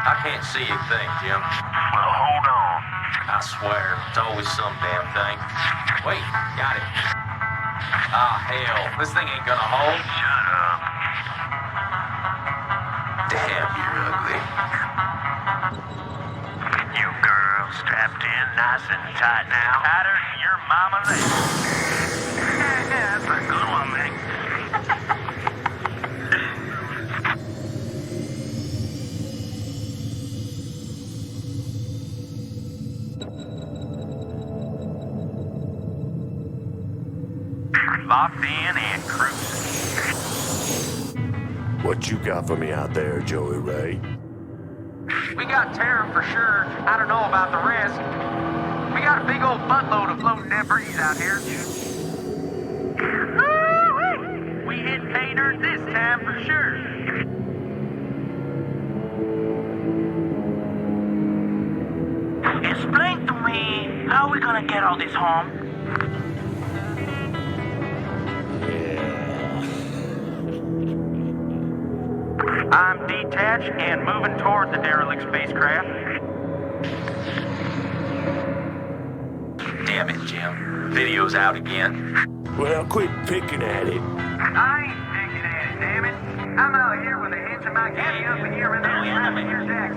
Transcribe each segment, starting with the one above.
I can't see a thing, Jim. Well, hold on. I swear, it's always some damn thing. Wait, got it. Ah, hell, this thing ain't gonna hold. Shut up. Damn, you're ugly. You girl strapped in nice and tight now. Tighter than your mama leg. That's a good one, Mick. Locked in and cruising. What you got for me out there, Joey Ray? We got terror for sure. I don't know about the rest. We got a big old buttload of floating debris out here. Woo-wee! We hit pay dirt this time for sure. Explain to me, how are we gonna get all this home? I'm detached and moving toward the derelict spacecraft. Damn it, Jim. Video's out again. Well, quit picking at it. I ain't picking at it, damn it. I'm out here with a hinge of my kitty up in here and there slapping your jacks.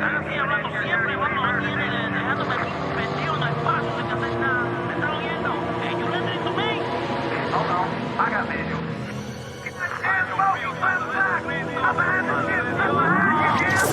Hold on, I got visual. Get the damn boat, you fell back! I'm behind the ship, I'm behind you, Jim!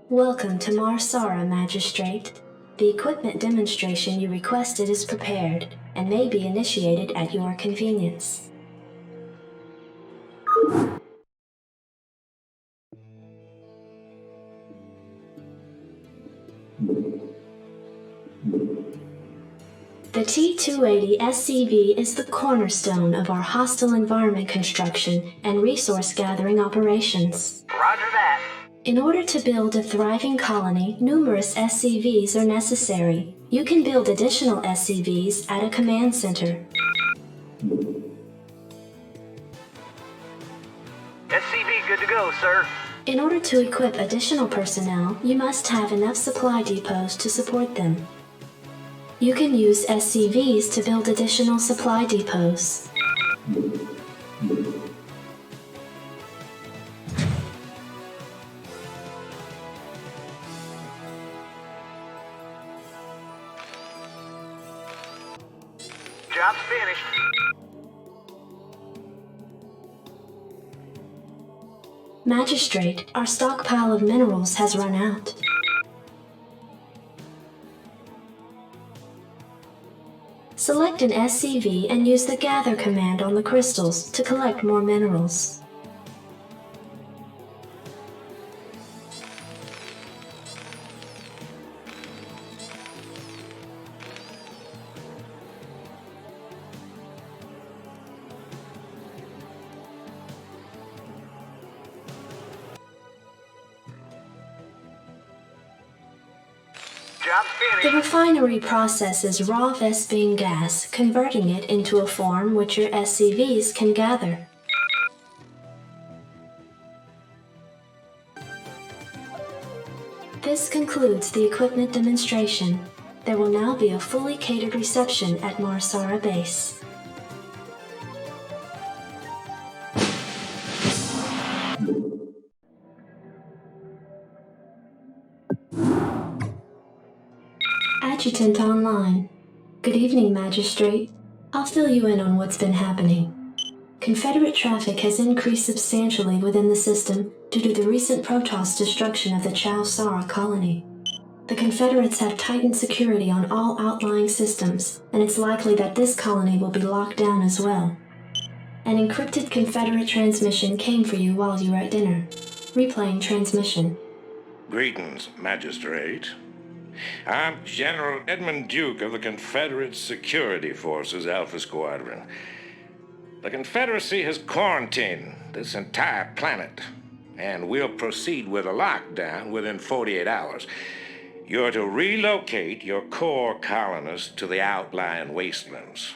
Welcome to Marsara, Magistrate. The equipment demonstration you requested is prepared and may be initiated at your convenience. The T-280 SCV is the cornerstone of our hostile environment construction and resource gathering operations. Roger that. In order to build a thriving colony, numerous SCVs are necessary. You can build additional SCVs at a command center. SCV good to go, sir. In order to equip additional personnel, you must have enough supply depots to support them. You can use SCVs to build additional supply depots. Job's finished. Magistrate, our stockpile of minerals has run out. Select an SCV and use the Gather command on the crystals to collect more minerals. Job's The finished. refinery processes raw Vespene gas, converting it into a form which your SCVs can gather. This concludes the equipment demonstration. There will now be a fully catered reception at Marsara Base. Adjutant online. Good evening, Magistrate. I'll fill you in on what's been happening. Confederate traffic has increased substantially within the system due to the recent Protoss destruction of the Chow Sara colony. The Confederates have tightened security on all outlying systems, and it's likely that this colony will be locked down as well. An encrypted Confederate transmission came for you while you were at dinner. Replaying transmission. Greetings, Magistrate. I'm General Edmund Duke of the Confederate Security Forces Alpha Squadron. The Confederacy has quarantined this entire planet, and we'll proceed with a lockdown within 48 hours. You're to relocate your core colonists to the outlying wastelands.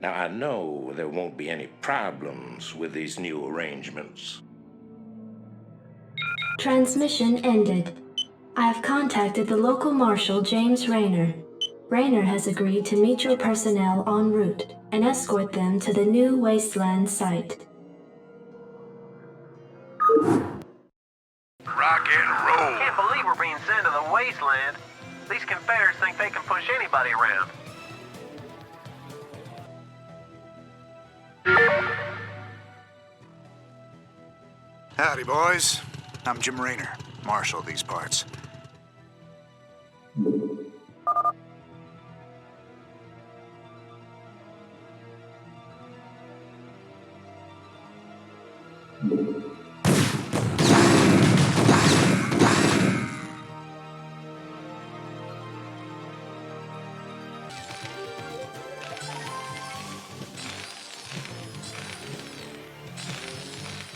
Now, I know there won't be any problems with these new arrangements. Transmission ended. I have contacted the local marshal, James Rayner. Rayner has agreed to meet your personnel en route and escort them to the new wasteland site. Rock and roll. Can't believe we're being sent to the wasteland. These Confederates think they can push anybody around. Howdy, boys. I'm Jim Rayner, marshal of these parts.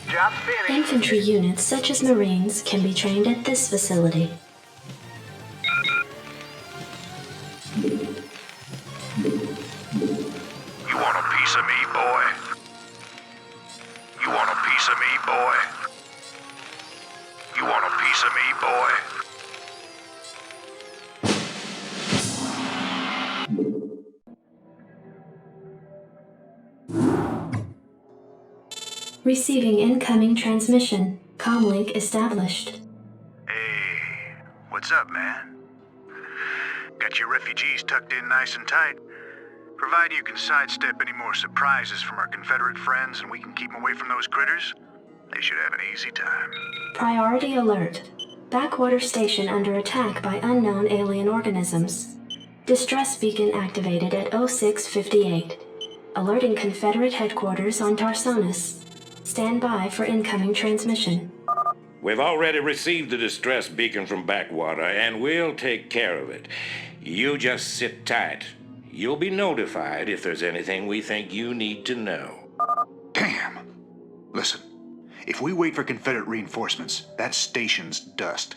Job finished. Infantry units such as Marines can be trained at this facility. You want a piece of me, boy? You want a piece of me, boy? You want a piece of me, boy? Receiving incoming transmission. Comlink established. Hey, what's up, man? Got your refugees tucked in nice and tight. Provided you can sidestep any more surprises from our Confederate friends and we can keep them away from those critters, they should have an easy time. Priority alert. Backwater station under attack by unknown alien organisms. Distress beacon activated at 0658. Alerting Confederate headquarters on Tarsonis. Stand by for incoming transmission. We've already received the distress beacon from Backwater, and we'll take care of it. You just sit tight. You'll be notified if there's anything we think you need to know. Damn! Listen, if we wait for Confederate reinforcements, that station's dust.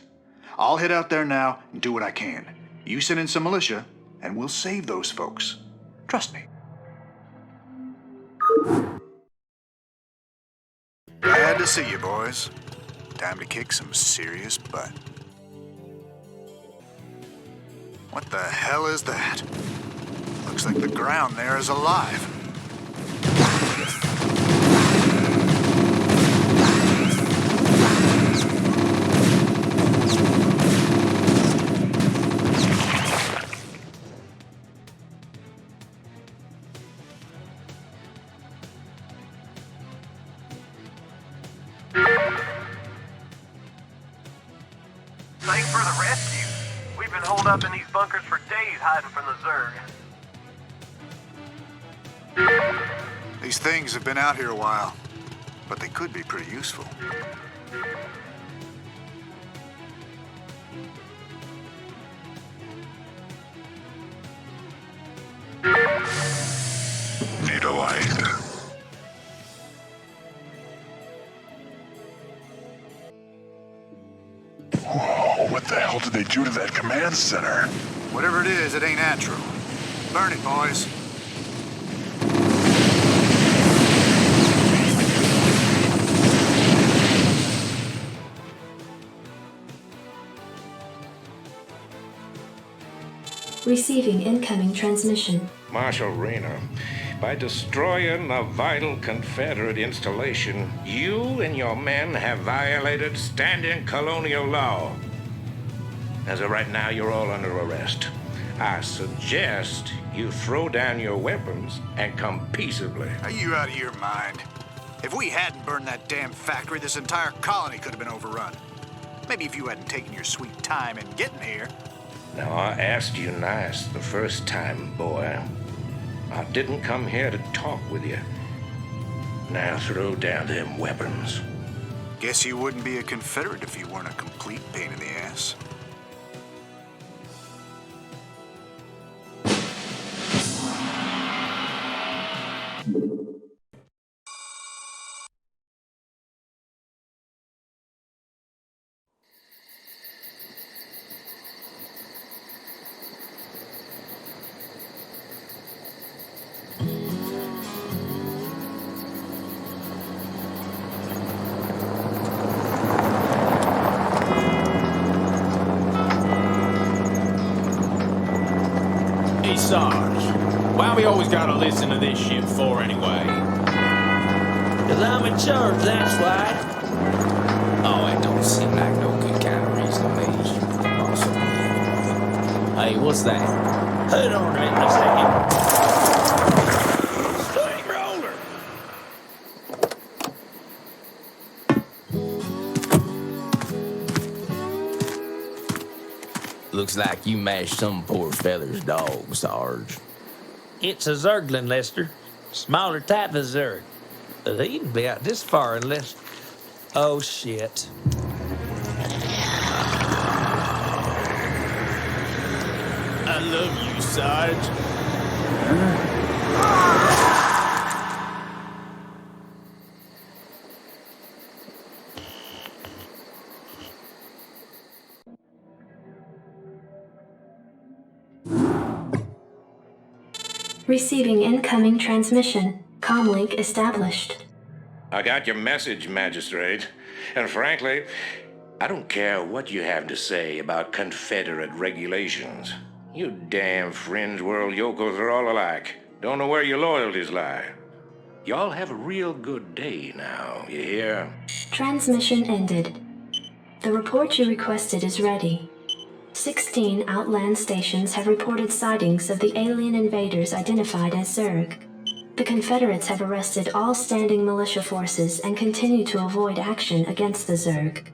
I'll head out there now and do what I can. You send in some militia, and we'll save those folks. Trust me. Glad to see you, boys. Time to kick some serious butt. What the hell is that? Looks like the ground there is alive. Thanks for the rescue. We've been holed up in these bunkers for days hiding from the Zerg. These things have been out here a while, but they could be pretty useful. Need a light. Whoa, what the hell did they do to that command center? Whatever it is, it ain't natural. Burn it, boys. Receiving incoming transmission. Marshal Rayner, by destroying a vital Confederate installation, you and your men have violated standing colonial law. As of right now, you're all under arrest. I suggest you throw down your weapons and come peaceably. Are you out of your mind? If we hadn't burned that damn factory, this entire colony could have been overrun. Maybe if you hadn't taken your sweet time in getting here. Now, I asked you nice the first time, boy. I didn't come here to talk with you. Now throw down them weapons. Guess you wouldn't be a Confederate if you weren't a complete pain in the ass. Hey, Sarge, why we always gotta listen to this shit for anyway? 'Cause I'm in charge, that's why. Oh, it don't seem like no good kind of reason to me. Awesome. Hey, what's that? Hold on a minute, a second. Steamroller! Looks like you mashed some poor feather's dog, Sarge. It's a Zerglin, Lester. Smaller type of Zerg. They even be out this far unless... Oh, shit. I love you, Sarge. Receiving incoming transmission. Comlink established. I got your message, Magistrate. And frankly, I don't care what you have to say about Confederate regulations. You damn fringe world yokels are all alike. Don't know where your loyalties lie. Y'all have a real good day now, you hear? Transmission ended. The report you requested is ready. 16 outland stations have reported sightings of the alien invaders identified as Zerg. The Confederates have arrested all standing militia forces and continue to avoid action against the Zerg.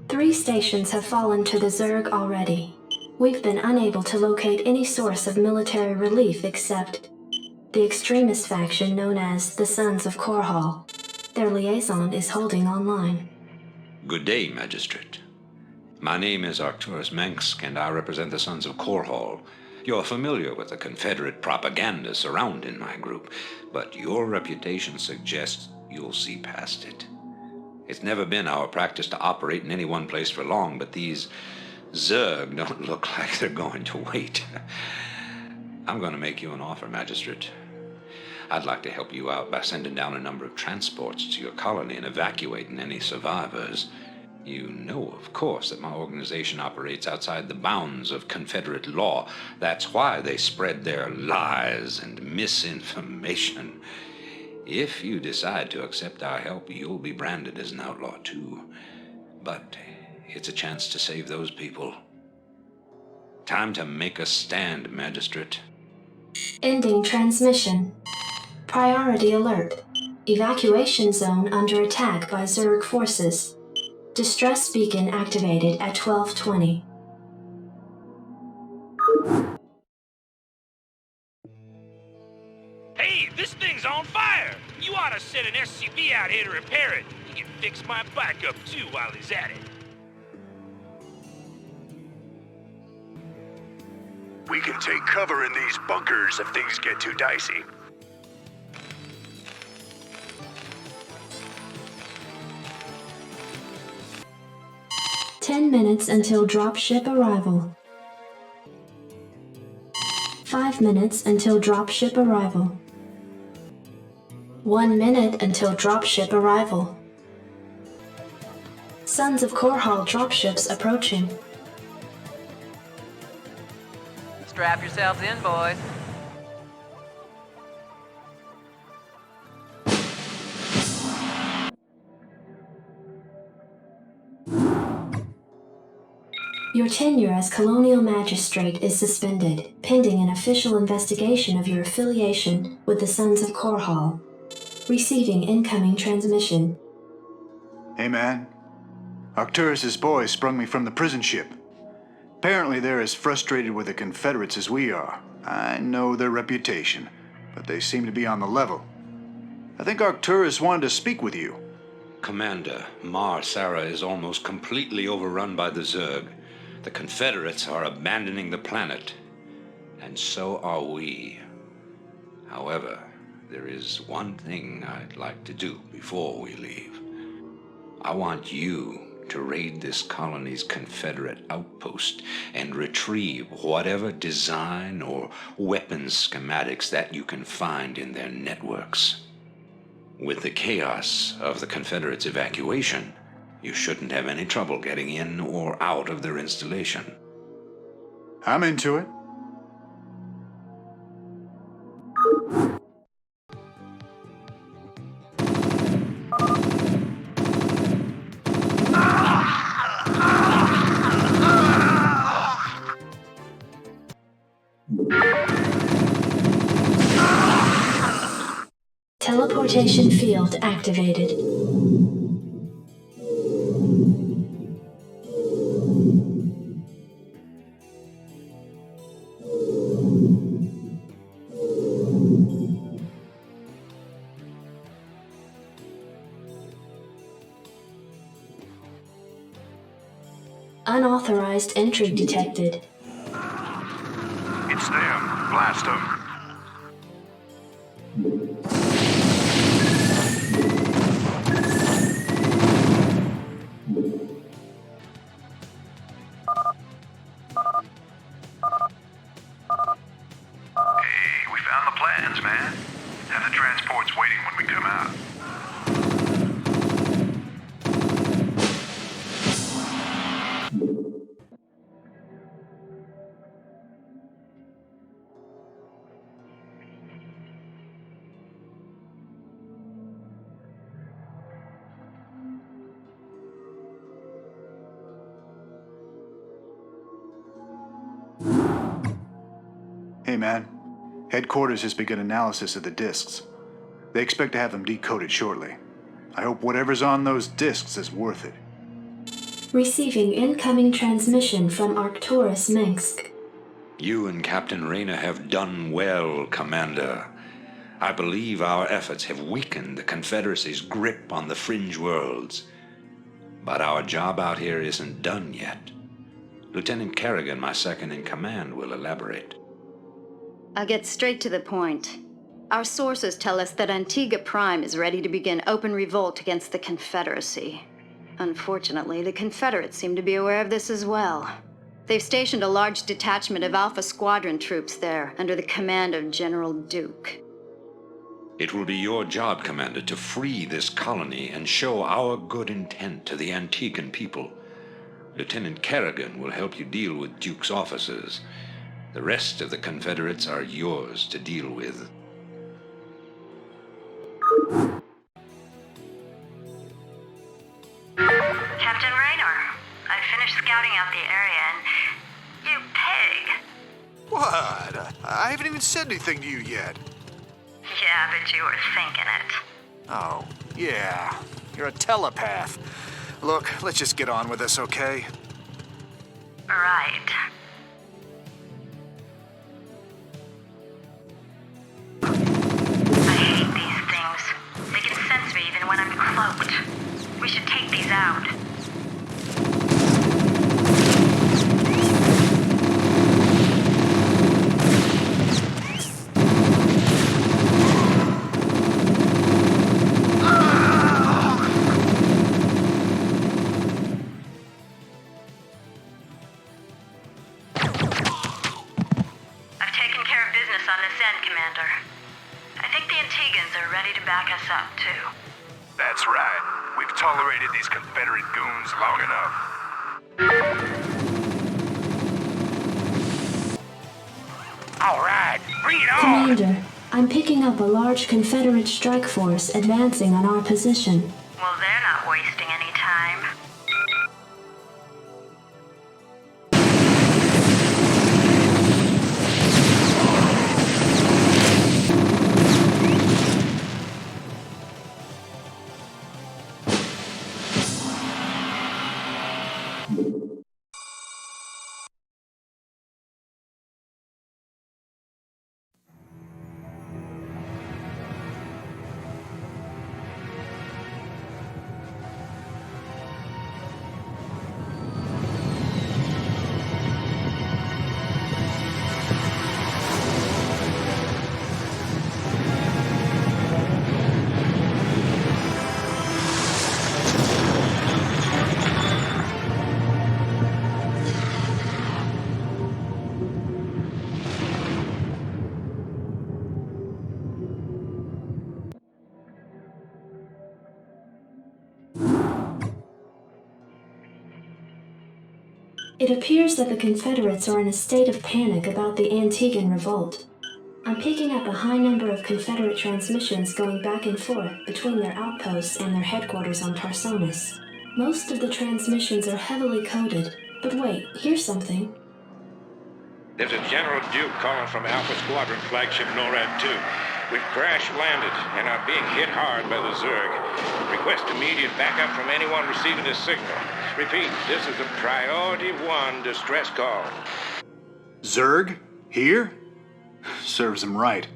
3 stations have fallen to the Zerg already. We've been unable to locate any source of military relief except the extremist faction known as the Sons of Korhal. Their liaison is holding online. Good day, Magistrate. My name is Arcturus Mensk, and I represent the Sons of Korhal. You're familiar with the Confederate propaganda surrounding my group, but your reputation suggests you'll see past it. It's never been our practice to operate in any one place for long, but these Zerg don't look like they're going to wait. I'm going to make you an offer, Magistrate. I'd like to help you out by sending down a number of transports to your colony and evacuating any survivors. You know, of course, that my organization operates outside the bounds of Confederate law. That's why they spread their lies and misinformation. If you decide to accept our help, you'll be branded as an outlaw, too. But it's a chance to save those people. Time to make a stand, Magistrate. Ending transmission. Priority alert. Evacuation zone under attack by Zerg forces. Distress beacon activated at 12:20. Hey, this thing's on fire! You ought to send an SCV out here to repair it. He can fix my bike up too while he's at it. We can take cover in these bunkers if things get too dicey. Ten minutes until dropship arrival. 5 minutes until dropship arrival. 1 minute until dropship arrival. Sons of Korhal dropships approaching. Strap yourselves in, boys. Your tenure as colonial magistrate is suspended. pending an official investigation of your affiliation with the Sons of Korhal. Receiving incoming transmission. Hey, man. Arcturus's boys sprung me from the prison ship. Apparently they're as frustrated with the Confederates as we are. I know their reputation, but they seem to be on the level. I think Arcturus wanted to speak with you. Commander, Mar Sara is almost completely overrun by the Zerg. The Confederates are abandoning the planet, and so are we. However, there is one thing I'd like to do before we leave. I want you to raid this colony's Confederate outpost and retrieve whatever design or weapons schematics that you can find in their networks. With the chaos of the Confederates' evacuation, you shouldn't have any trouble getting in or out of their installation. I'm into it. Teleportation field activated. Unauthorized entry detected. It's them. Blast them. Hey, we found the plans, man. Have the transports waiting when we come out. Hey, man. Headquarters has begun analysis of the discs. They expect to have them decoded shortly. I hope whatever's on those discs is worth it. Receiving incoming transmission from Arcturus Minsk. You and Captain Rayner have done well, Commander. I believe our efforts have weakened the Confederacy's grip on the fringe worlds. But our job out here isn't done yet. Lieutenant Kerrigan, my second in command, will elaborate. I'll get straight to the point. Our sources tell us that Antigua Prime is ready to begin open revolt against the Confederacy. Unfortunately, the Confederates seem to be aware of this as well. They've stationed a large detachment of Alpha Squadron troops there, under the command of General Duke. It will be your job, Commander, to free this colony and show our good intent to the Antiguan people. Lieutenant Kerrigan will help you deal with Duke's officers. The rest of the Confederates are yours to deal with. Captain Raynor, I finished scouting out the area and... You pig! What? I haven't even said anything to you yet. Yeah, but you were thinking it. Oh, yeah. You're a telepath. Look, let's just get on with this, okay? Right. I hate these things. They can sense me even when I'm cloaked. We should take these out. I've taken care of business on this end, Commander. I think the Antigans are ready to back us up, too. That's right. We've tolerated these Confederate goons long enough. All right, bring it on! Commander, I'm picking up a large Confederate strike force advancing on our position. Well, they're not wasting any time. It appears that the Confederates are in a state of panic about the Antiguan revolt. I'm picking up a high number of Confederate transmissions going back and forth between their outposts and their headquarters on Tarsonis. Most of the transmissions are heavily coded, but wait, here's something. There's a General Duke calling from Alpha Squadron flagship NORAD 2. We've crash-landed and are being hit hard by the Zerg. Request immediate backup from anyone receiving this signal. Repeat, this is a Priority 1 distress call. Zerg? Here? Serves them right.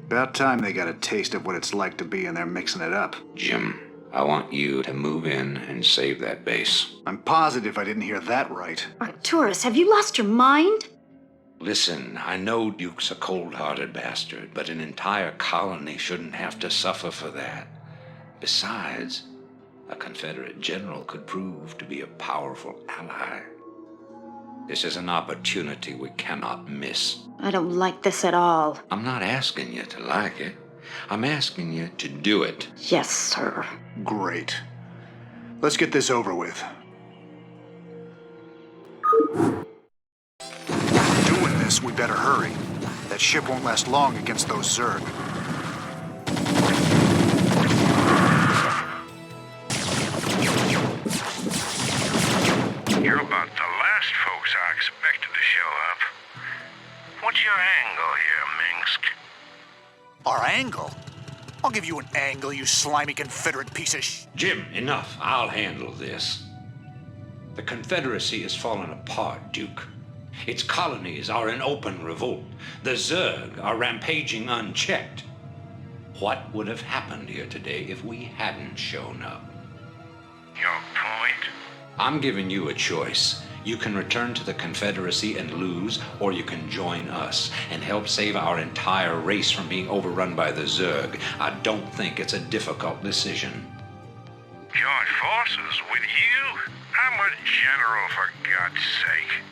About time they got a taste of what it's like to be in there mixing it up. Jim, I want you to move in and save that base. I'm positive I didn't hear that right. Arcturus, have you lost your mind? Listen, I know Duke's a cold-hearted bastard, but an entire colony shouldn't have to suffer for that. Besides, a Confederate general could prove to be a powerful ally. This is an opportunity we cannot miss. I don't like this at all. I'm not asking you to like it. I'm asking you to do it. Yes, sir. Great. Let's get this over with. Doing this, we better hurry. That ship won't last long against those Zerg. You're about the last folks I expected to show up. What's your angle here, Minsk? Our angle? I'll give you an angle, you slimy Confederate piece of Jim, enough. I'll handle this. The Confederacy is falling apart, Duke. Its colonies are in open revolt. The Zerg are rampaging unchecked. What would have happened here today if we hadn't shown up? Your point? I'm giving you a choice. You can return to the Confederacy and lose, or you can join us and help save our entire race from being overrun by the Zerg. I don't think it's a difficult decision. Join forces with you? I'm a general, for God's sake.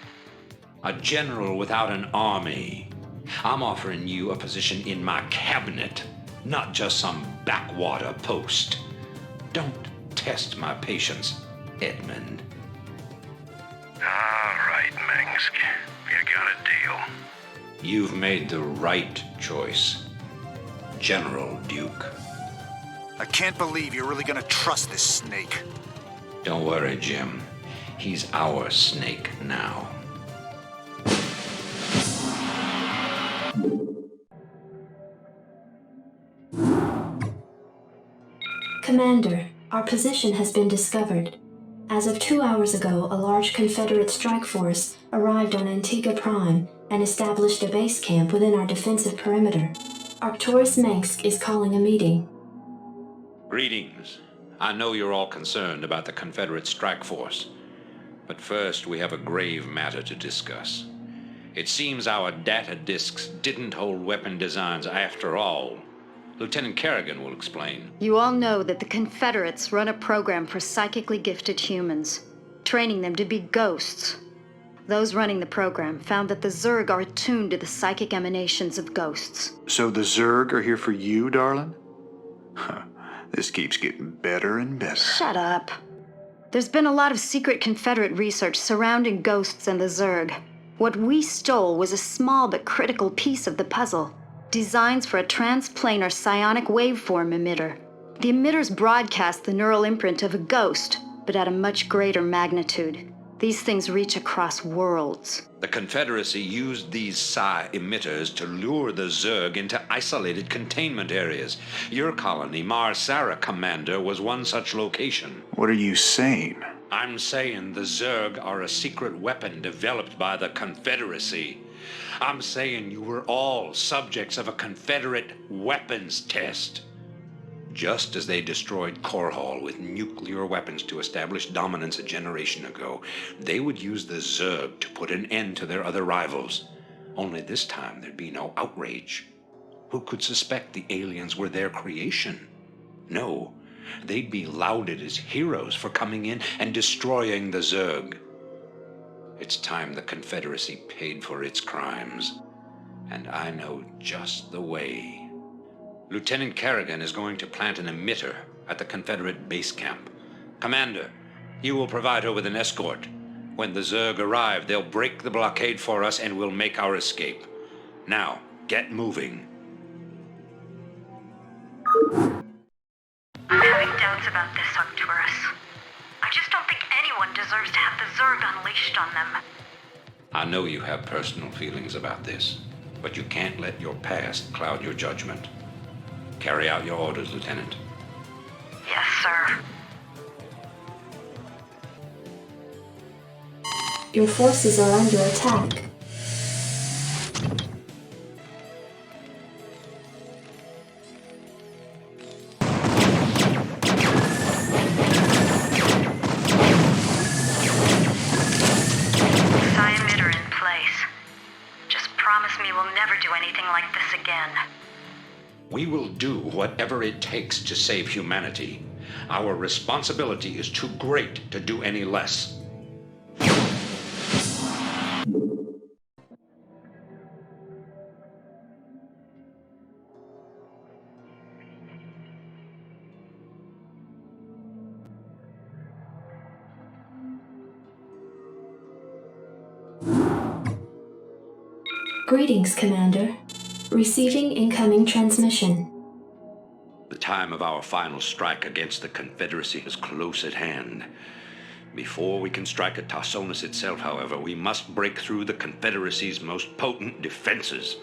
A general without an army. I'm offering you a position in my cabinet, not just some backwater post. Don't test my patience, Edmund. All right, Minsk. You got a deal. You've made the right choice, General Duke. I can't believe you're really gonna trust this snake. Don't worry, Jim. He's our snake now. Commander, our position has been discovered. As of 2 hours ago, a large Confederate strike force arrived on Antigua Prime and established a base camp within our defensive perimeter. Arcturus Mengsk is calling a meeting. Greetings. I know you're all concerned about the Confederate strike force. But first, we have a grave matter to discuss. It seems our data disks didn't hold weapon designs after all. Lieutenant Kerrigan will explain. You all know that the Confederates run a program for psychically gifted humans, training them to be ghosts. Those running the program found that the Zerg are attuned to the psychic emanations of ghosts. So the Zerg are here for you, darling? This keeps getting better and better. Shut up. There's been a lot of secret Confederate research surrounding ghosts and the Zerg. What we stole was a small but critical piece of the puzzle. Designs for a transplanar psionic waveform emitter. The emitters broadcast the neural imprint of a ghost, but at a much greater magnitude. These things reach across worlds. The Confederacy used these psi emitters to lure the Zerg into isolated containment areas. Your colony, Mar-Sara Commander, was one such location. What are you saying? I'm saying the Zerg are a secret weapon developed by the Confederacy. I'm saying you were all subjects of a Confederate weapons test. Just as they destroyed Korhal with nuclear weapons to establish dominance a generation ago, they would use the Zerg to put an end to their other rivals. Only this time there'd be no outrage. Who could suspect the aliens were their creation? No, they'd be lauded as heroes for coming in and destroying the Zerg. It's time the Confederacy paid for its crimes. And I know just the way. Lieutenant Kerrigan is going to plant an emitter at the Confederate base camp. Commander, you will provide her with an escort. When the Zerg arrive, they'll break the blockade for us and we'll make our escape. Now, get moving. I'm having doubts about this, Arcturus. I just don't think anyone deserves to have the Zerg unleashed on them. I know you have personal feelings about this, but you can't let your past cloud your judgment. Carry out your orders, Lieutenant. Yes, sir. Your forces are under attack. Emitter in place. Just promise me we'll never do anything like this again. We will do whatever it takes to save humanity. Our responsibility is too great to do any less. Greetings, Commander. Receiving incoming transmission. The time of our final strike against the Confederacy is close at hand. Before we can strike at Tarsonis itself, however, we must break through the Confederacy's most potent defenses.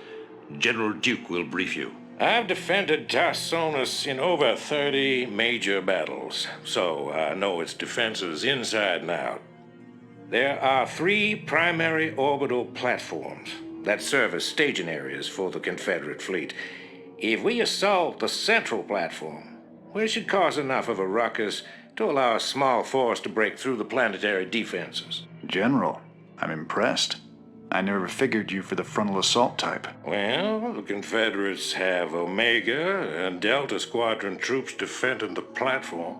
General Duke will brief you. I've defended Tarsonis in over 30 major battles, so I know its defenses inside and out. There are 3 primary orbital platforms that serve as staging areas for the Confederate fleet. If we assault the central platform, we should cause enough of a ruckus to allow a small force to break through the planetary defenses. General, I'm impressed. I never figured you for the frontal assault type. Well, the Confederates have Omega and Delta Squadron troops defending the platform.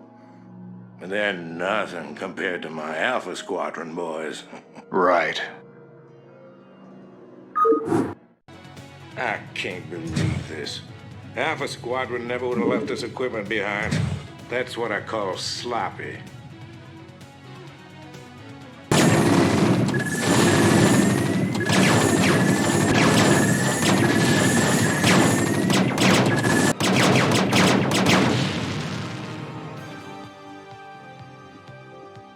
And they're nothing compared to my Alpha Squadron boys. Right. I can't believe this. Alpha Squadron never would have left this equipment behind. That's what I call sloppy.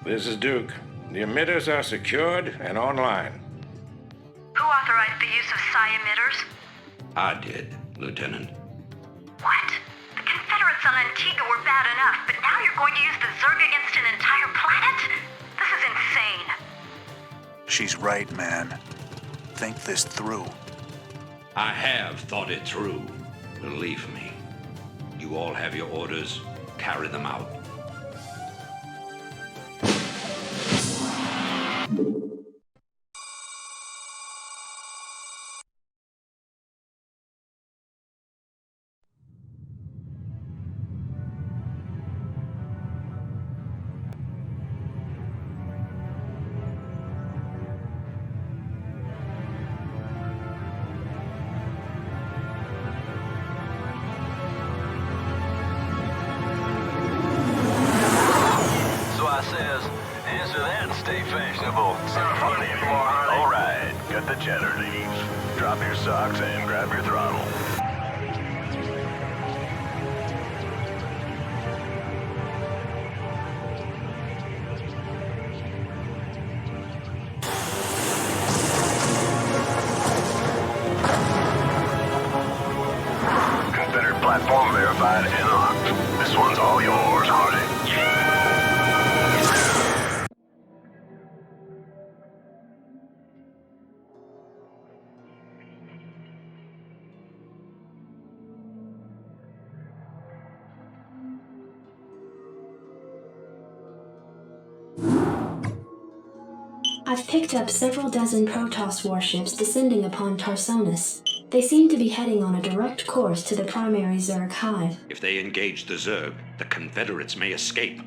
This is Duke. The emitters are secured and online. Who authorized the use of psi emitters? I did, Lieutenant. What? The Confederates on Antigua were bad enough, but now you're going to use the Zerg against an entire planet? This is insane. She's right, man. Think this through. I have thought it through. Believe me. You all have your orders. Carry them out. Drop your socks and grab your throttle. Confederate platform verified and locked. This one's all yours, Hardy. I've picked up several dozen Protoss warships descending upon Tarsonis. They seem to be heading on a direct course to the primary Zerg hive. If they engage the Zerg, the Confederates may escape.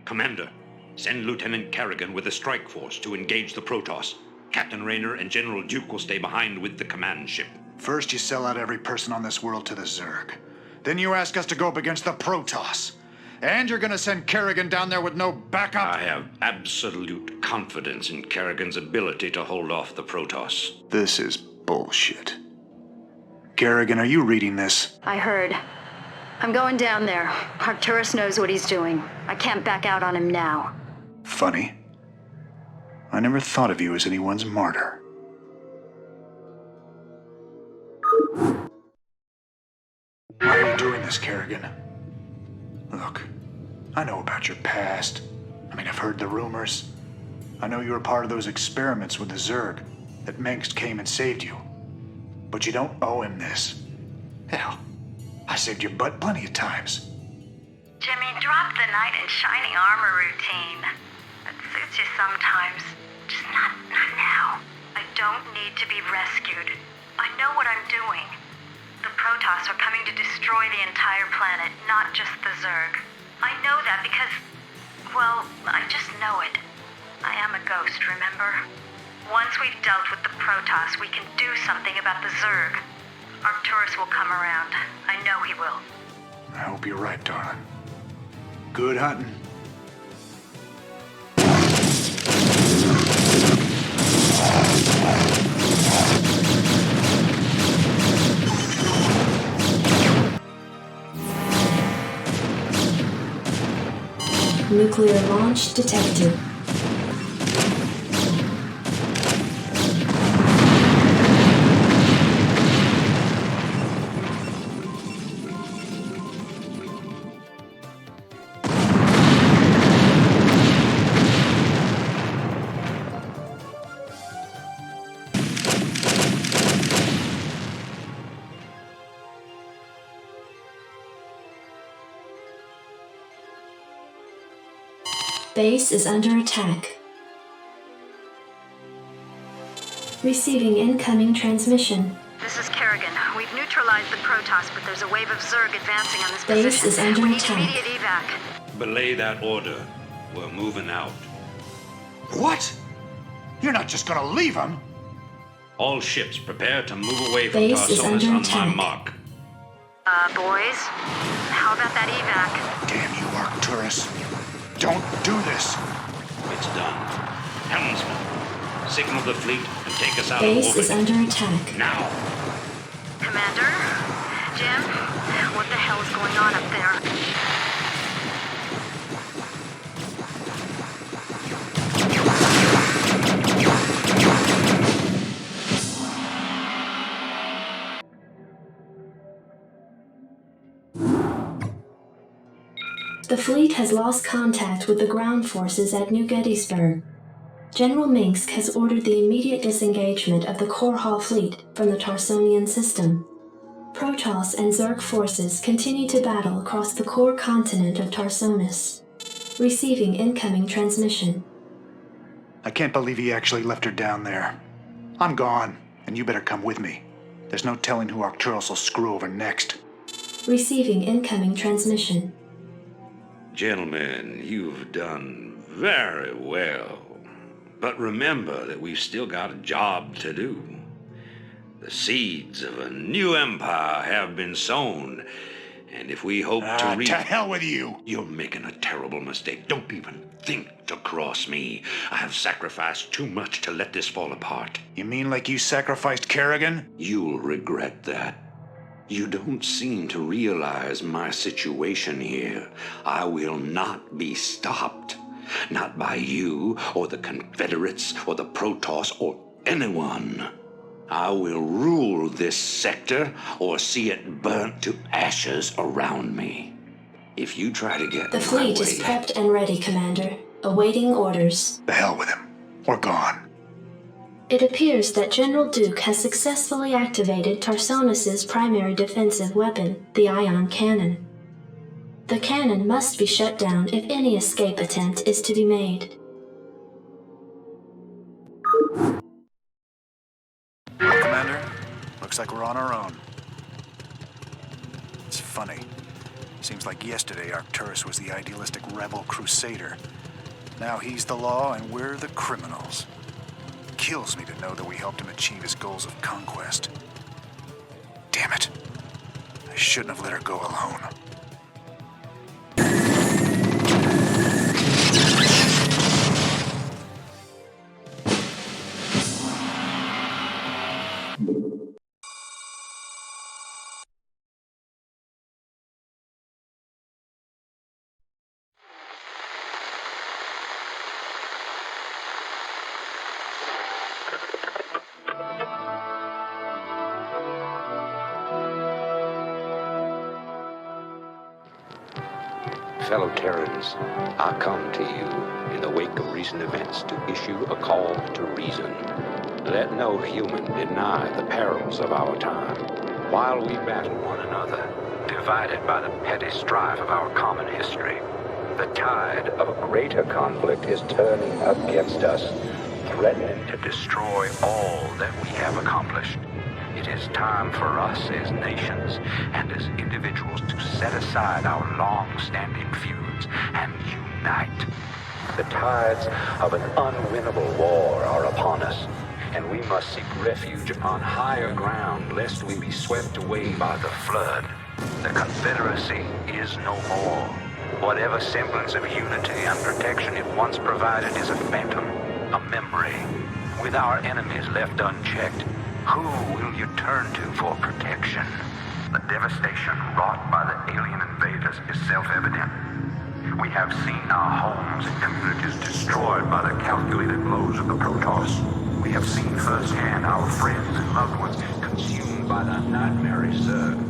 Commander, send Lieutenant Kerrigan with a strike force to engage the Protoss. Captain Rayner and General Duke will stay behind with the command ship. First, you sell out every person on this world to the Zerg. Then you ask us to go up against the Protoss. And you're gonna send Kerrigan down there with no backup? I have absolute confidence in Kerrigan's ability to hold off the Protoss. This is bullshit. Kerrigan, are you reading this? I heard. I'm going down there. Arcturus knows what he's doing. I can't back out on him now. Funny. I never thought of you as anyone's martyr. Why are you doing this, Kerrigan? Look, I know about your past. I've heard the rumors. I know you were part of those experiments with the Zerg, that Mengsk came and saved you. But you don't owe him this. Hell, I saved your butt plenty of times. Jimmy, drop the knight in shining armor routine. It suits you sometimes. Just not now. I don't need to be rescued. I know what I'm doing. The Protoss are coming to destroy the entire planet, not just the Zerg. I know that because, well, I just know it. I am a ghost, remember? Once we've dealt with the Protoss, we can do something about the Zerg. Arcturus will come around. I know he will. I hope you're right, darling. Good hunting. Nuclear launch detected. Base is under attack. Receiving incoming transmission. This is Kerrigan. We've neutralized the Protoss, but there's a wave of Zerg advancing on this Base position. is under We need attack. immediate evac. Belay that order. We're moving out. What? You're not just gonna leave him? All ships prepare to move away from Base is Tarsonis under on my attack. mark. Boys, how about that evac? Damn you, Arcturus. Don't do this. It's done. Helmsman, signal the fleet and take us out Base of orbit. is under attack. Now. Commander? Jim? What the hell is going on up there? The fleet has lost contact with the ground forces at New Gettysburg. General Minsk has ordered the immediate disengagement of the Core Hall fleet from the Tarsonian system. Protoss and Zerg forces continue to battle across the core continent of Tarsonis. Receiving incoming transmission. I can't believe he actually left her down there. I'm gone, and you better come with me. There's no telling who Arcturus will screw over next. Receiving incoming transmission. Gentlemen, you've done very well. But remember that we've still got a job to do. The seeds of a new empire have been sown, and if we hope to reach... To hell with you! You're making a terrible mistake. Don't even think to cross me. I have sacrificed too much to let this fall apart. You mean like you sacrificed Kerrigan? You'll regret that. You don't seem to realize my situation here. I will not be stopped. Not by you, or the Confederates, or the Protoss, or anyone. I will rule this sector, or see it burnt to ashes around me. If you try to get The in my fleet way, is prepped and ready, Commander. Awaiting orders. The hell with him. We're gone. It appears that General Duke has successfully activated Tarsonis' primary defensive weapon, the ion cannon. The cannon must be shut down if any escape attempt is to be made. Commander, looks like we're on our own. It's funny. Seems like yesterday Arcturus was the idealistic rebel crusader. Now he's the law and we're the criminals. Kills me to know that we helped him achieve his goals of conquest. Damn it. I shouldn't have let her go alone. fellow Terrans, I come to you in the wake of recent events to issue a call to reason. Let no human deny the perils of our time. While we battle one another, divided by the petty strife of our common history, the tide of a greater conflict is turning against us, threatening to destroy all that we have accomplished. It is time for us as nations and as individuals to set aside our long-standing feuds and unite. The tides of an unwinnable war are upon us, and we must seek refuge upon higher ground lest we be swept away by the flood. The Confederacy is no more. Whatever semblance of unity and protection it once provided is a phantom, a memory. With our enemies left unchecked, who will you turn to for protection? The devastation wrought by the alien invaders is self-evident. We have seen our homes and communities destroyed by the calculated blows of the Protoss. We have seen firsthand our friends and loved ones consumed by the nightmare Zerg.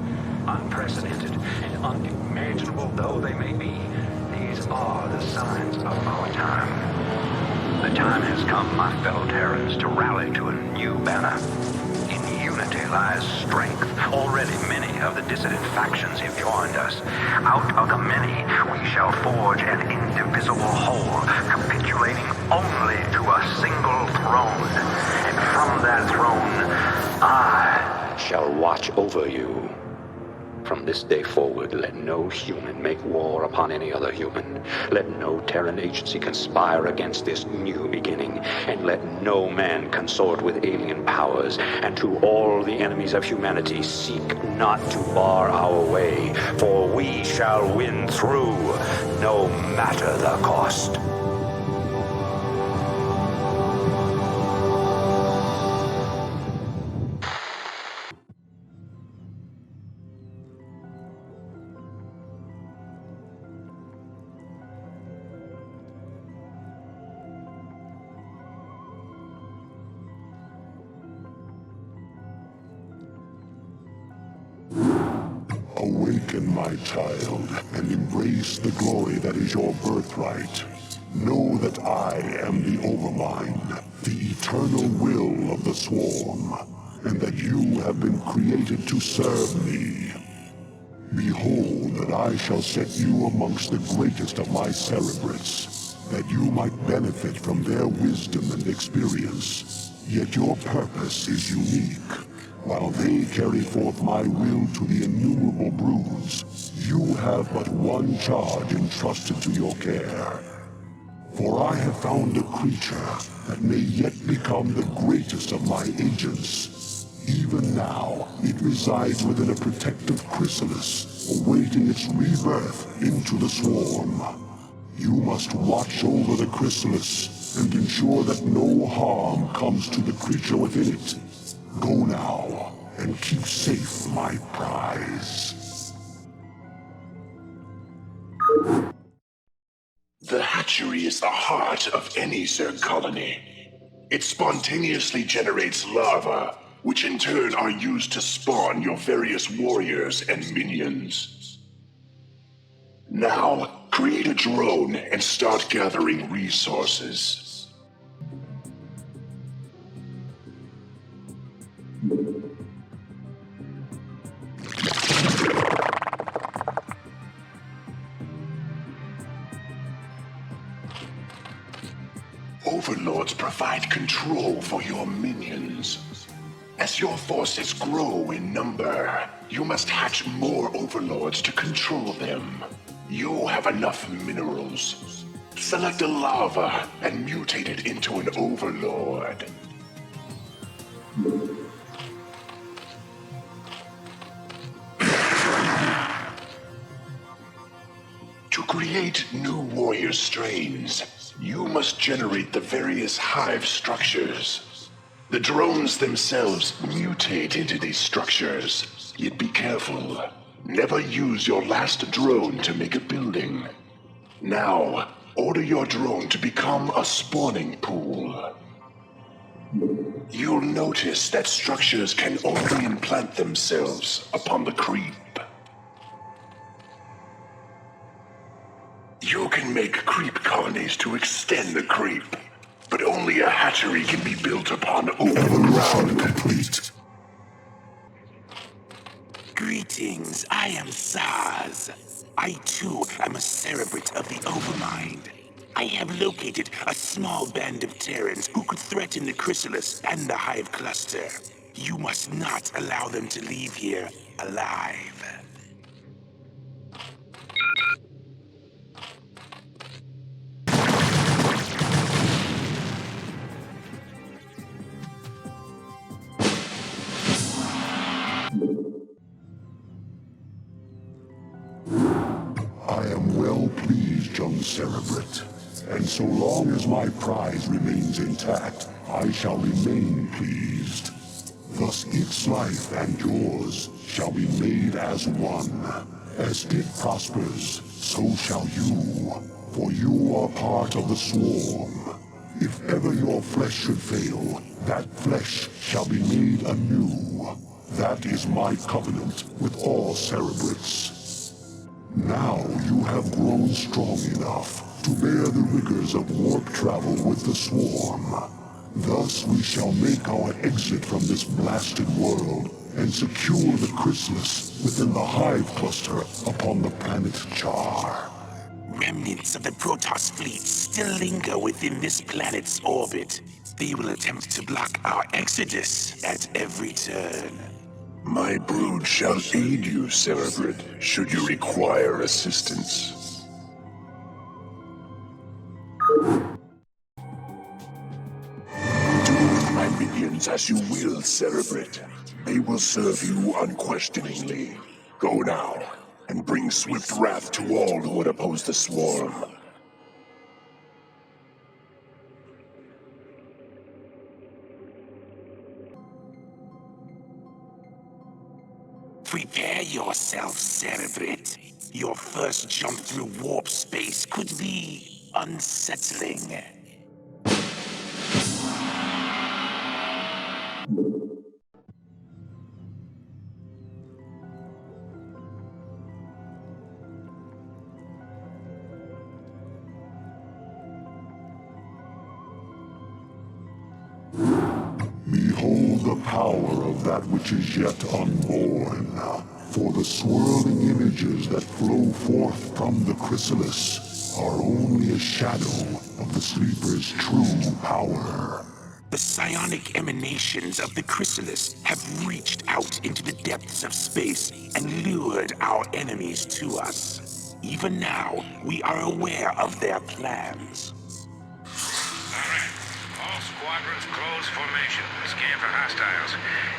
Unprecedented and unimaginable though they may be, these are the signs of our time. The time has come, my fellow Terrans, to rally to a new banner. In unity lies strength. Already many of the dissident factions have joined us. Out of the many, we shall forge an indivisible whole, capitulating only to a single throne. And from that throne, I shall watch over you. From this day forward, let no human make war upon any other human. Let no Terran agency conspire against this new beginning. And let no man consort with alien powers. And to all the enemies of humanity, seek not to bar our way. For we shall win through, no matter the cost. Awaken, my child, and embrace the glory that is your birthright. Know that I am the Overmind, the eternal will of the Swarm, and that you have been created to serve me. Behold that I shall set you amongst the greatest of my Cerebrates, that you might benefit from their wisdom and experience. Yet your purpose is unique. While they carry forth my will to the innumerable broods, you have but one charge entrusted to your care. For I have found a creature that may yet become the greatest of my agents. Even now, it resides within a protective chrysalis, awaiting its rebirth into the swarm. You must watch over the chrysalis and ensure that no harm comes to the creature within it. Go now, and keep safe my prize. The hatchery is the heart of any Zerg colony. It spontaneously generates larvae, which in turn are used to spawn your various warriors and minions. Now, create a drone and start gathering resources. Overlords provide control for your minions. As your forces grow in number, you must hatch more overlords to control them. You have enough minerals. Select a larva and mutate it into an overlord. To create new warrior strains, you must generate the various hive structures. The drones themselves mutate into these structures. Yet be careful. Never use your last drone to make a building. Now, order your drone to become a spawning pool. You'll notice that structures can only implant themselves upon the creep. You can make creep colonies to extend the creep, but only a hatchery can be built upon open ground. Complete. Greetings, I am Saz. I too am a cerebrate of the Overmind. I have located a small band of Terrans who could threaten the Chrysalis and the Hive Cluster. You must not allow them to leave here alive. I am well pleased, young Cerebrate. And so long as my prize remains intact, I shall remain pleased. Thus its life and yours shall be made as one. As it prospers, so shall you. For you are part of the swarm. If ever your flesh should fail, that flesh shall be made anew. That is my covenant with all Cerebrates. Now you have grown strong enough to bear the rigors of warp travel with the swarm. Thus we shall make our exit from this blasted world and secure the chrysalis within the Hive Cluster upon the planet Char. Remnants of the Protoss fleet still linger within this planet's orbit. They will attempt to block our exodus at every turn. My brood shall aid you, Cerebrate, should you require assistance. Do with my minions as you will, Cerebrate. They will serve you unquestioningly. Go now, and bring swift wrath to all who would oppose the swarm. Prepare yourself, Cerebrate. Your first jump through warp space could be unsettling. Behold the power of that which is yet unborn. For the swirling images that flow forth from the chrysalis are only a shadow of the sleeper's true power. The psionic emanations of the chrysalis have reached out into the depths of space and lured our enemies to us. Even now, we are aware of their plans. All squadrons close formation. Scan for hostiles.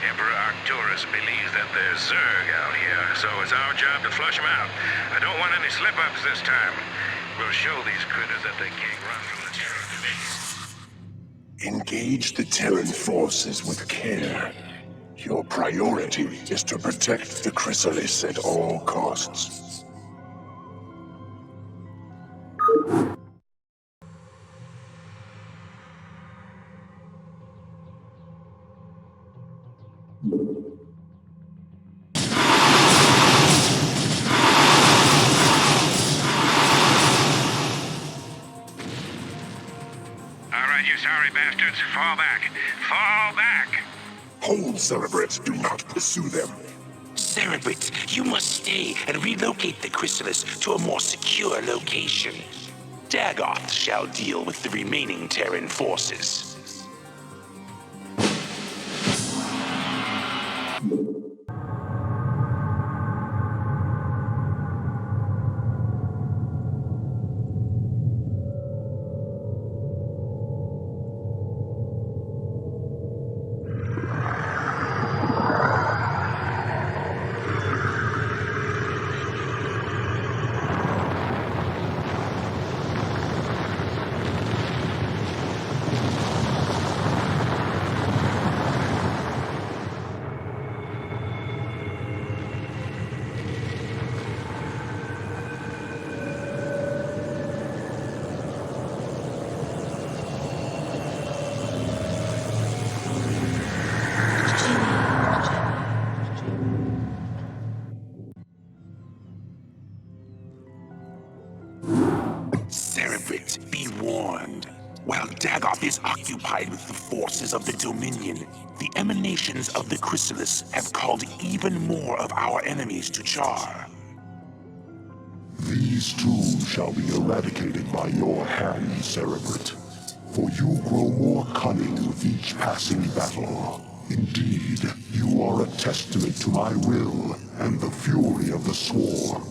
Emperor Arcturus believes that there's Zerg out here, so it's our job to flush them out. I don't want any slip-ups this time. We'll show these critters that they can't run from the terror division. Engage the Terran forces with care. Your priority is to protect the chrysalis at all costs. You sorry bastards. Fall back. Fall back! Hold, Cerebrate. Do not pursue them. Cerebrate, you must stay and relocate the chrysalis to a more secure location. Dagoth shall deal with the remaining Terran forces. While Dagoth is occupied with the forces of the Dominion, the emanations of the Chrysalis have called even more of our enemies to Char. These too shall be eradicated by your hand, Cerebrate. For you grow more cunning with each passing battle. Indeed, you are a testament to my will and the fury of the Swarm.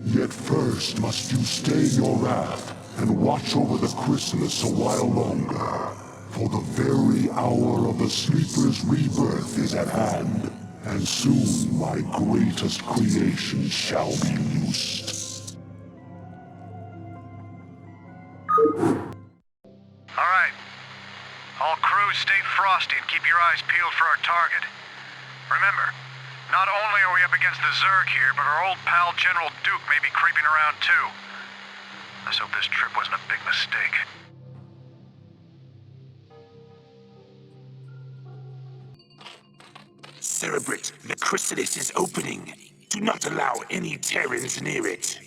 Yet first must you stay your wrath and watch over the Chrysalis a while longer. For the very hour of the Sleeper's rebirth is at hand, and soon my greatest creation shall be loosed. All right. All crews stay frosty and keep your eyes peeled for our target. Remember, not only are we up against the Zerg here, but our old pal General Duke may be creeping around too. Let's hope this trip wasn't a big mistake. Cerebrate, the Chrysalis is opening. Do not allow any Terrans near it.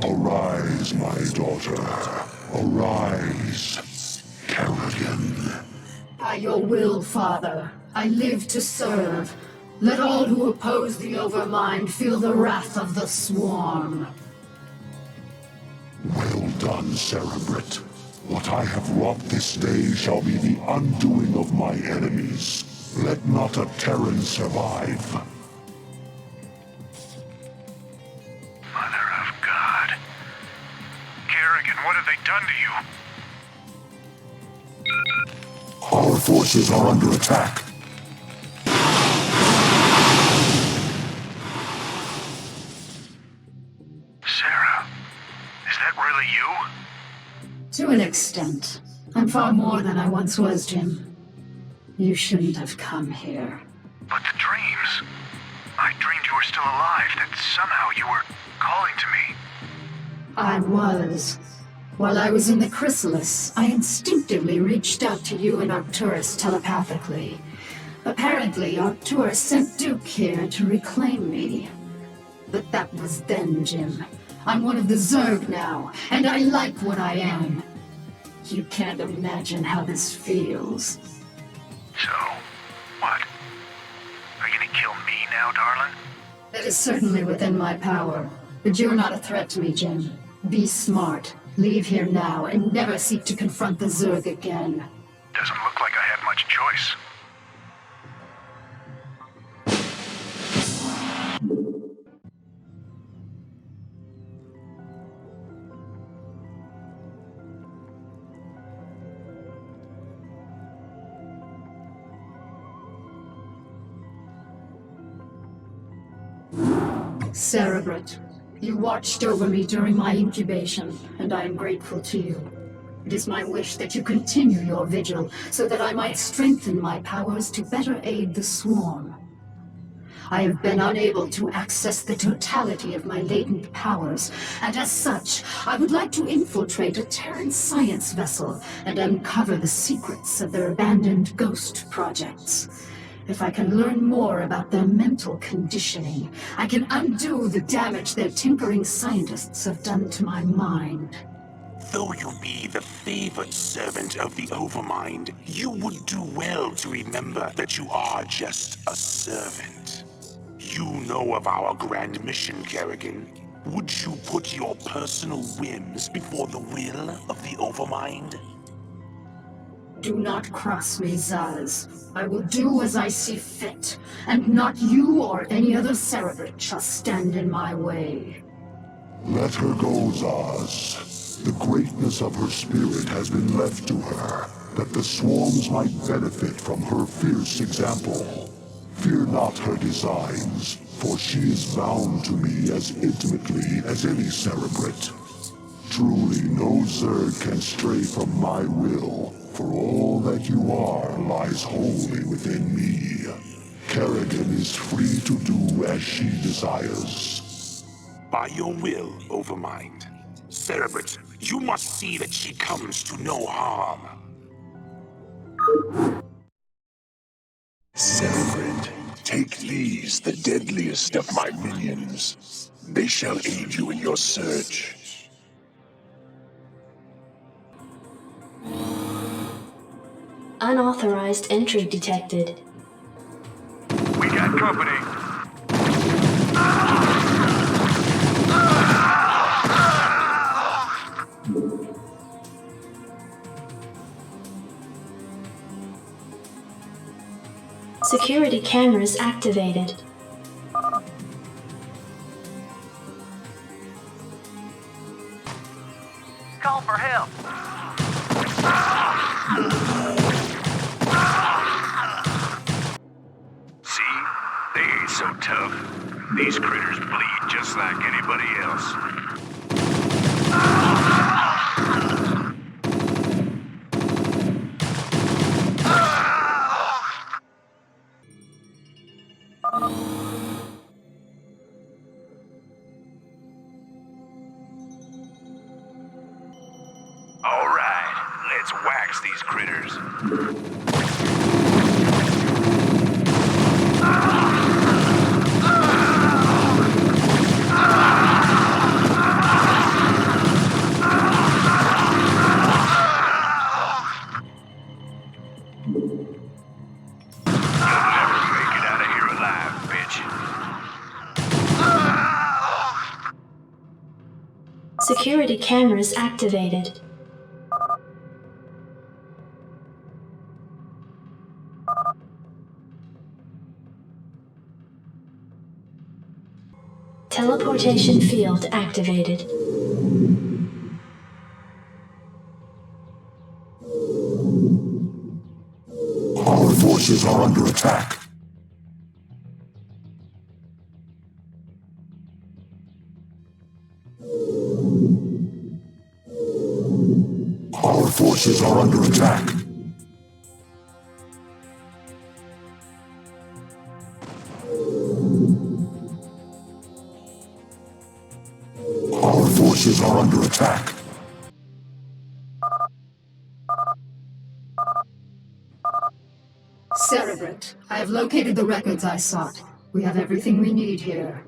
Arise, my daughter. Arise, Kerrigan. By your will, Father, I live to serve. Let all who oppose the Overmind feel the wrath of the Swarm. Well done, Cerebrate. What I have wrought this day shall be the undoing of my enemies. Let not a Terran survive. Mother of God. Kerrigan, what have they done to you? Our forces are under attack. Sarah, is that really you? To an extent. I'm far more than I once was, Jim. You shouldn't have come here. But the dreams. I dreamed you were still alive, that somehow you were calling to me. I was. While I was in the Chrysalis, I instinctively reached out to you and Arcturus telepathically. Apparently, Arcturus sent Duke here to reclaim me. But that was then, Jim. I'm one of the Zerg now, and I like what I am. You can't imagine how this feels. So, what? Are you gonna kill me now, darling? That is certainly within my power. But you're not a threat to me, Jim. Be smart. Leave here now, and never seek to confront the Zerg again. Doesn't look like I have much choice. Cerebrate, you watched over me during my incubation, and I am grateful to you. It is my wish that you continue your vigil, so that I might strengthen my powers to better aid the Swarm. I have been unable to access the totality of my latent powers, and as such, I would like to infiltrate a Terran science vessel and uncover the secrets of their abandoned ghost projects. If I can learn more about their mental conditioning, I can undo the damage their tinkering scientists have done to my mind. Though you be the favored servant of the Overmind, you would do well to remember that you are just a servant. You know of our grand mission, Kerrigan. Would you put your personal whims before the will of the Overmind? Do not cross me, Zaz. I will do as I see fit, and not you or any other Cerebrate shall stand in my way. Let her go, Zaz. The greatness of her spirit has been left to her, that the swarms might benefit from her fierce example. Fear not her designs, for she is bound to me as intimately as any Cerebrate. Truly, no Zerg can stray from my will, for all that you are lies wholly within me. Kerrigan is free to do as she desires. By your will, Overmind. Cerebrate, you must see that she comes to no harm. Cerebrate, Take these, the deadliest of my minions. They shall aid you in your search. Unauthorized entry detected. We got company. Security cameras activated. Call for help. See? They ain't so tough. These critters bleed just like anybody else. All right, let's wax these critters. Security cameras activated. Teleportation field activated. Our forces are under attack. Our forces are under attack. Our forces are under attack. Cerebrate, I have located the records I sought. We have everything we need here.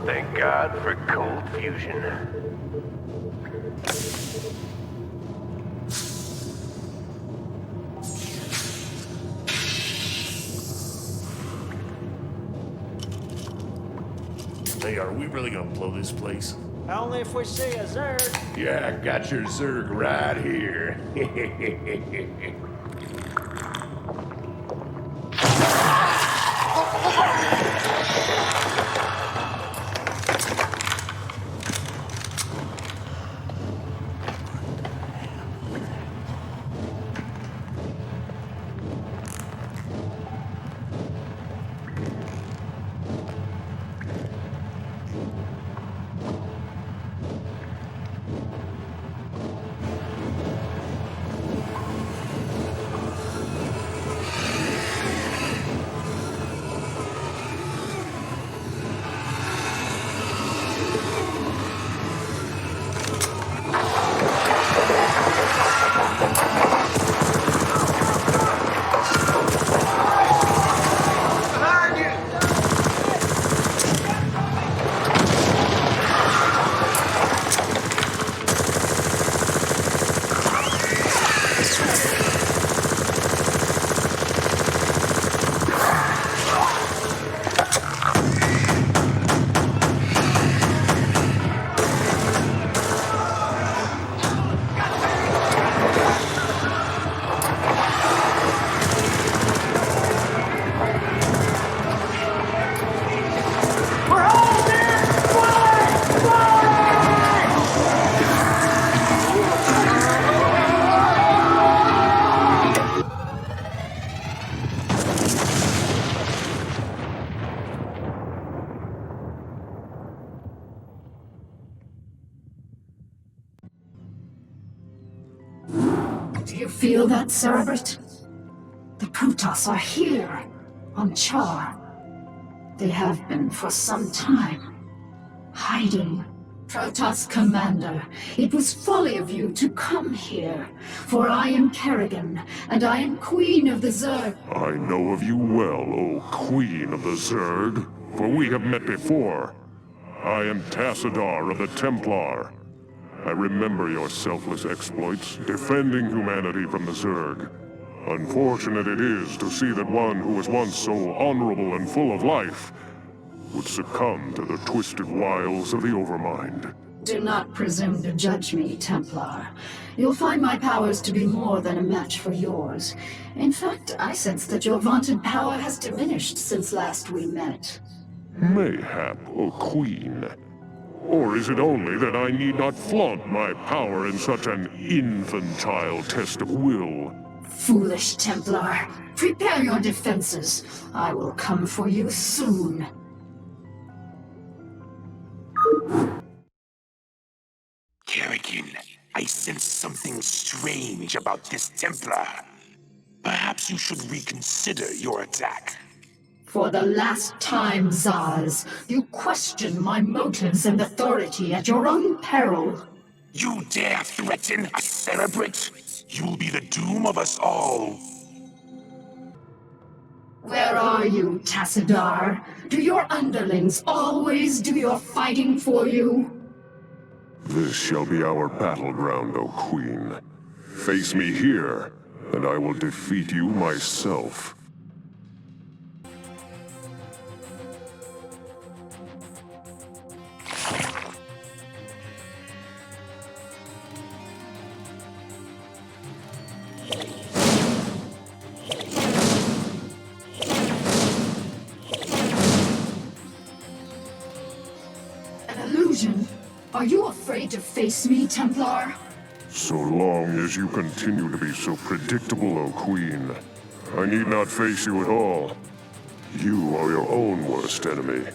Thank God for cold fusion. Hey, are we really gonna blow this place? Only if we see a Zerg. Yeah, I got your Zerg right here. Do you feel that, Cerebrate? The Protoss are here, on Char. They have been for some time, hiding. Protoss Commander, it was folly of you to come here, for I am Kerrigan, and I am Queen of the Zerg. I know of you well, O Queen of the Zerg, for we have met before. I am Tassadar of the Templar. I remember your selfless exploits, defending humanity from the Zerg. Unfortunate it is to see that one who was once so honorable and full of life would succumb to the twisted wiles of the Overmind. Do not presume to judge me, Templar. You'll find my powers to be more than a match for yours. In fact, I sense that your vaunted power has diminished since last we met. Mayhap, O Queen. Or is it only that I need not flaunt my power in such an infantile test of will? Foolish Templar. Prepare your defenses. I will come for you soon. Kerrigan, I sense something strange about this Templar. Perhaps you should reconsider your attack. For the last time, Zaz, you question my motives and authority at your own peril. You dare threaten a Cerebrate? You'll be the doom of us all. Where are you, Tassadar? Do your underlings always do your fighting for you? This shall be our battleground, O Queen. Face me here, and I will defeat you myself. An illusion? Are you afraid to face me, Templar? So long as you continue to be so predictable, O Queen, I need not face you at all. You are your own worst enemy.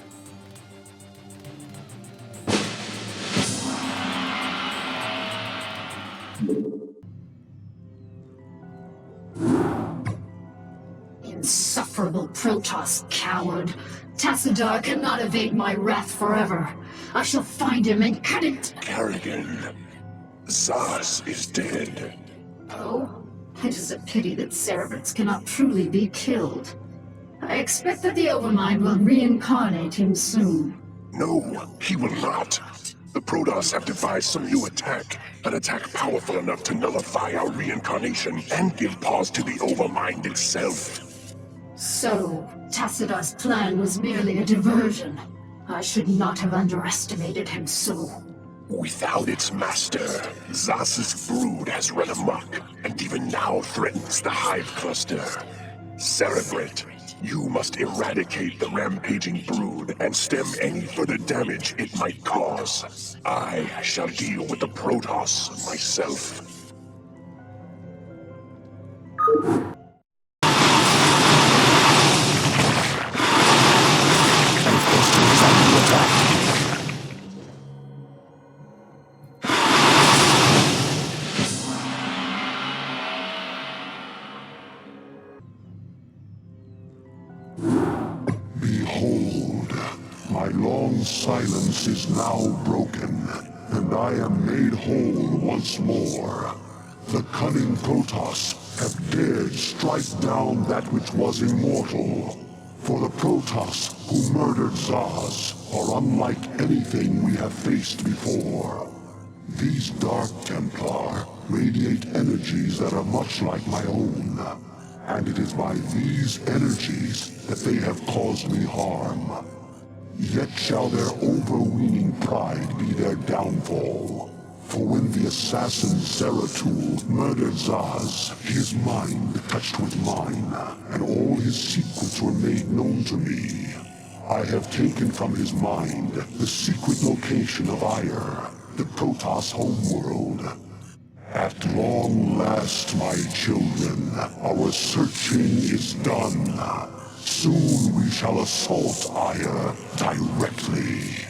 Insufferable Protoss coward. Tassadar cannot evade my wrath forever. I shall find him and cut it. Kerrigan, Zaz is dead. Oh? It is a pity that Cerebrates cannot truly be killed. I expect that the Overmind will reincarnate him soon. No, he will not. The Protoss have devised some new attack. An attack powerful enough to nullify our reincarnation and give pause to the Overmind itself. So, Tassadar's plan was merely a diversion. I should not have underestimated him so. Without its master, Zas's brood has run amok, and even now threatens the Hive Cluster. Cerebrate, you must eradicate the rampaging brood and stem any further damage it might cause. I shall deal with the Protoss myself. Behold, my long silence is now broken, and I am made whole once more. The cunning Protoss have dared strike down that which was immortal. For the Protoss who murdered Zaz are unlike anything we have faced before. These Dark Templar radiate energies that are much like my own, and it is by these energies that they have caused me harm. Yet shall their overweening pride be their downfall. For when the assassin Zeratul murdered Zaz, his mind touched with mine, and all his secrets were made known to me. I have taken from his mind the secret location of Ire, the Protoss homeworld. At long last, my children, our searching is done. Soon we shall assault Ire directly.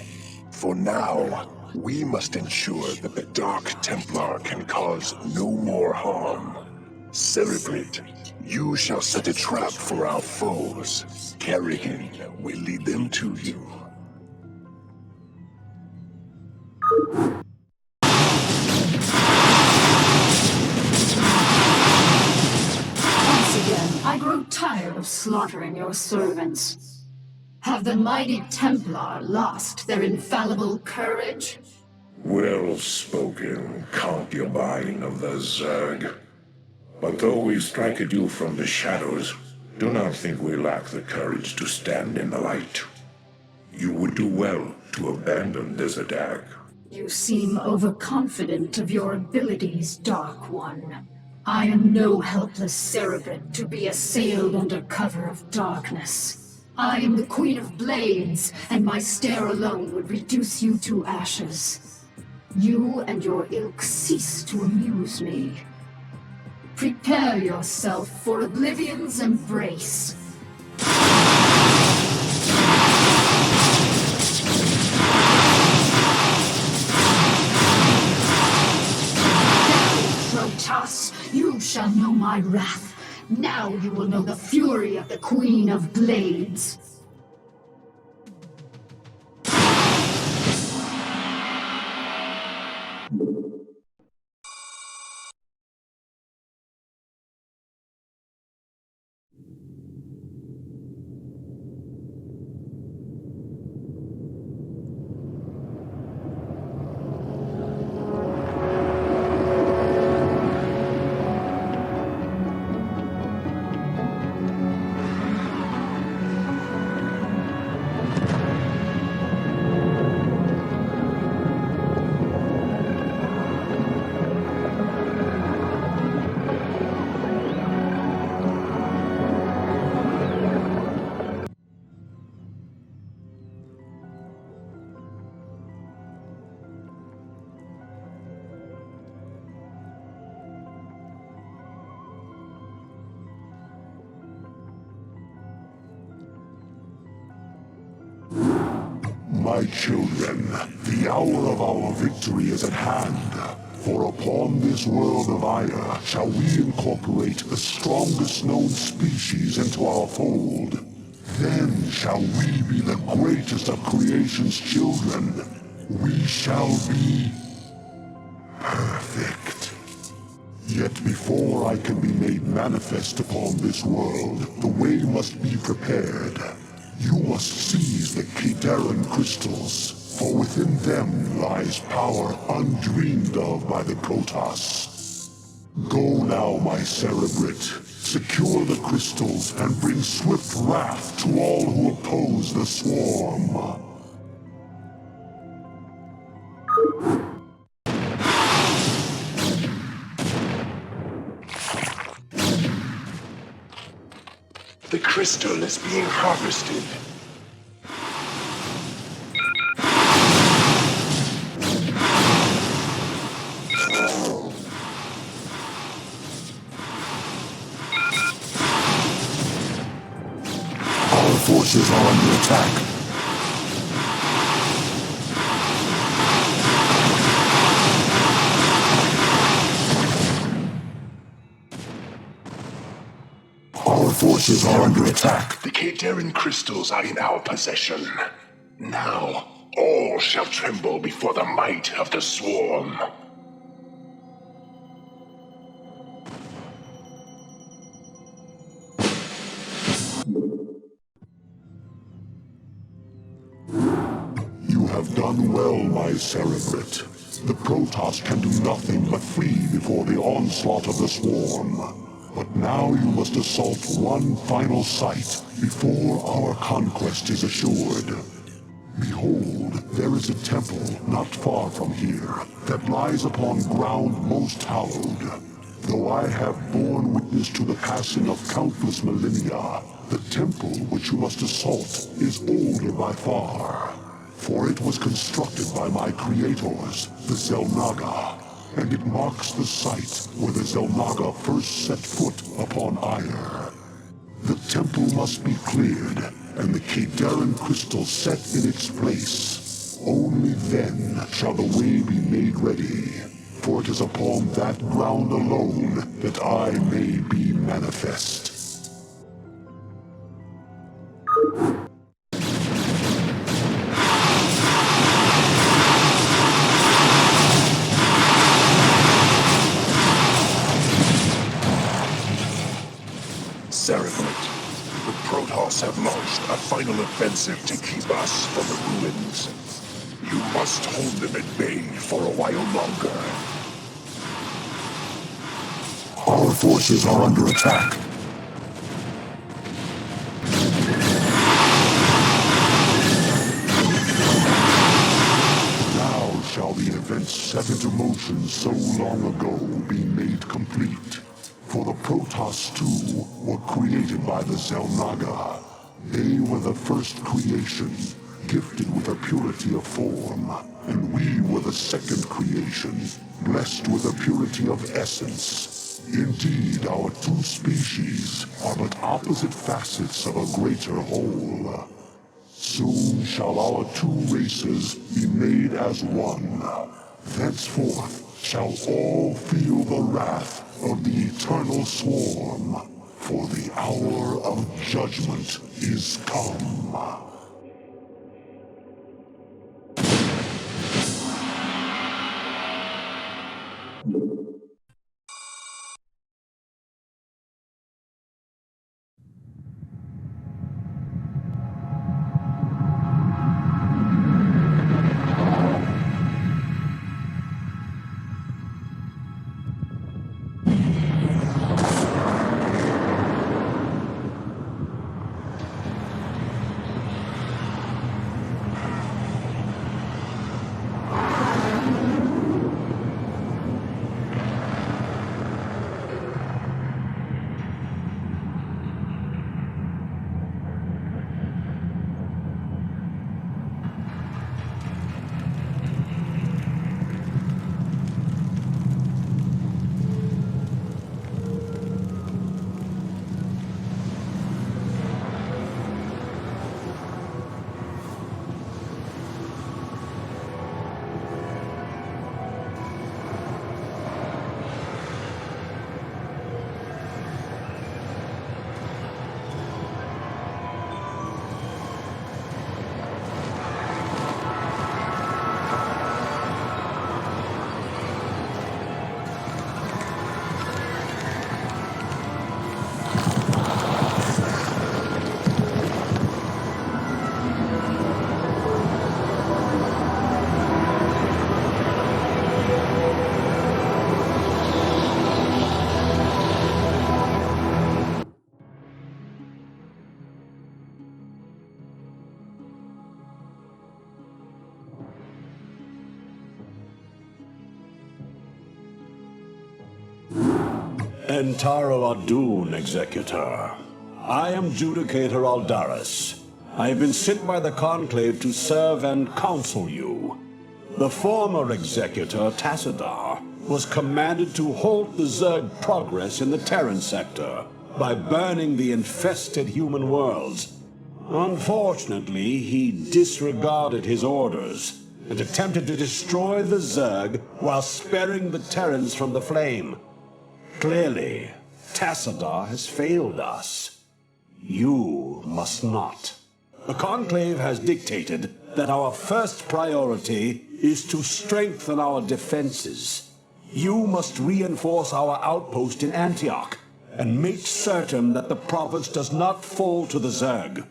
For now, we must ensure that the Dark Templar can cause no more harm. Cerebrate, you shall set a trap for our foes. Kerrigan will lead them to you. Once again, I grow tired of slaughtering your servants. Have the mighty Templar lost their infallible courage? Well spoken, concubine of the Zerg. But though we strike at you from the shadows, do not think we lack the courage to stand in the light. You would do well to abandon this attack. You seem overconfident of your abilities, Dark One. I am no helpless cerebrate to be assailed under cover of darkness. I am the Queen of Blades, and my stare alone would reduce you to ashes. You and your ilk cease to amuse me. Prepare yourself for Oblivion's embrace. Protoss, you shall know my wrath. Now you will know the fury of the Queen of Blades. My children, the hour of our victory is at hand. For upon this world of Ire shall we incorporate the strongest known species into our fold. Then shall we be the greatest of creation's children. We shall be perfect. Yet before I can be made manifest upon this world, the way must be prepared. You must seize the Kidaran crystals, for within them lies power undreamed of by the Protoss. Go now, my Cerebrate. Secure the crystals and bring swift wrath to all who oppose the Swarm. The crystal is being harvested. Our forces are under attack. Our forces are under attack. The Kaderan crystals are in our possession. Now, all shall tremble before the might of the swarm. You have done well, my Cerebrate. The Protoss can do nothing but flee before the onslaught of the swarm. But now you must assault one final site before our conquest is assured. Behold, there is a temple not far from here that lies upon ground most hallowed. Though I have borne witness to the passing of countless millennia, the temple which you must assault is older by far. For it was constructed by my creators, the Xel'Naga, and it marks the site where the Xel'Naga first set foot upon Aiur. The temple must be cleared, and the Kaderan crystal set in its place. Only then shall the way be made ready, for it is upon that ground alone that I may be manifest. Cerebrate, the Protoss have launched a final offensive to keep us from the ruins. You must hold them at bay for a while longer. Our forces are under attack. Now shall the events set into motion so long ago be made complete. For the Protoss too were created by the Xel'Naga. They were the first creation, gifted with a purity of form, and we were the second creation, blessed with a purity of essence. Indeed, our two species are but opposite facets of a greater whole. Soon shall our two races be made as one. Thenceforth shall all feel the wrath of the eternal swarm, for the hour of judgment is come. Entaro Adun, Executor. I am Judicator Aldaris. I have been sent by the Conclave to serve and counsel you. The former Executor, Tassadar, was commanded to halt the Zerg progress in the Terran sector by burning the infested human worlds. Unfortunately, he disregarded his orders and attempted to destroy the Zerg while sparing the Terrans from the flame. Clearly, Tassadar has failed us. You must not. The Conclave has dictated that our first priority is to strengthen our defenses. You must reinforce our outpost in Antioch and make certain that the province does not fall to the Zerg.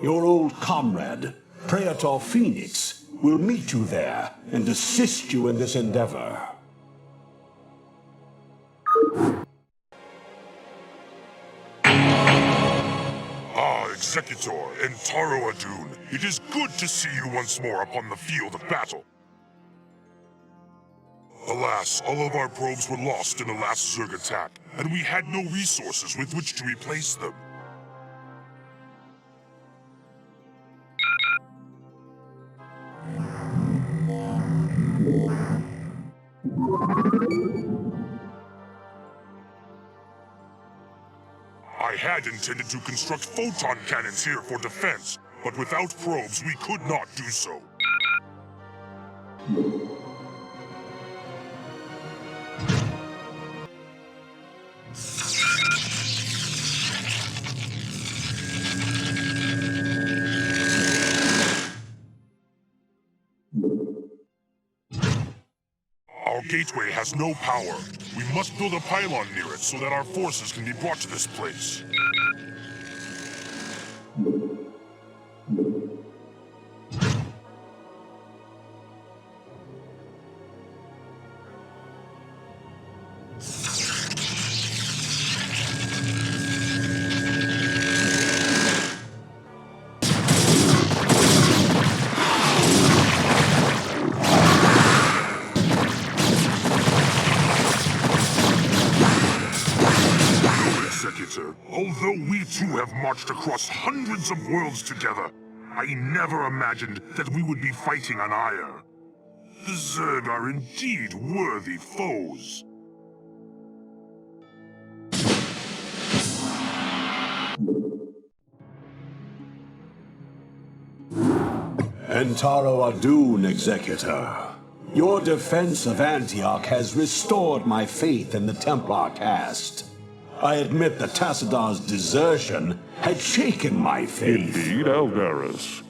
Your old comrade, Praetor Phoenix, will meet you there and assist you in this endeavor. Executor and Taro Adun, it is good to see you once more upon the field of battle. Alas, all of our probes were lost in the last Zerg attack, and we had no resources with which to replace them. I had intended to construct photon cannons here for defense, but without probes we could not do so. Our gateway has no power. We must build a pylon near it so that our forces can be brought to this place. Although we too have marched across hundreds of worlds together, I never imagined that we would be fighting on Ire. The Zerg are indeed worthy foes. Taro Adun, Executor. Your defense of Antioch has restored my faith in the Templar caste. I admit that Tassadar's desertion had shaken my faith. Indeed, Aldaris.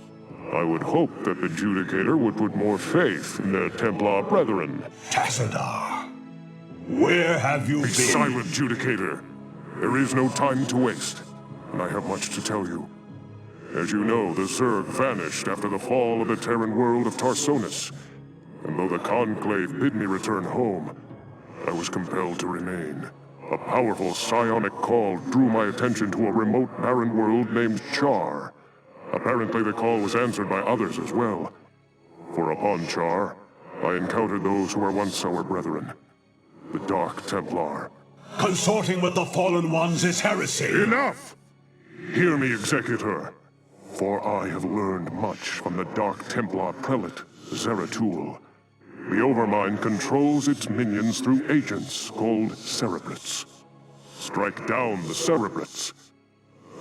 I would hope that the Judicator would put more faith in their Templar brethren. Tassadar, where have you been? Be silent, Judicator. There is no time to waste, and I have much to tell you. As you know, the Zerg vanished after the fall of the Terran world of Tarsonis, and though the Conclave bid me return home, I was compelled to remain. A powerful psionic call drew my attention to a remote barren world named Char. Apparently the call was answered by others as well. For upon Char, I encountered those who were once our brethren, the Dark Templar. Consorting with the Fallen Ones is heresy! Enough! Hear me, Executor, for I have learned much from the Dark Templar Prelate, Zeratul. The Overmind controls its minions through agents called Cerebrates. Strike down the Cerebrates,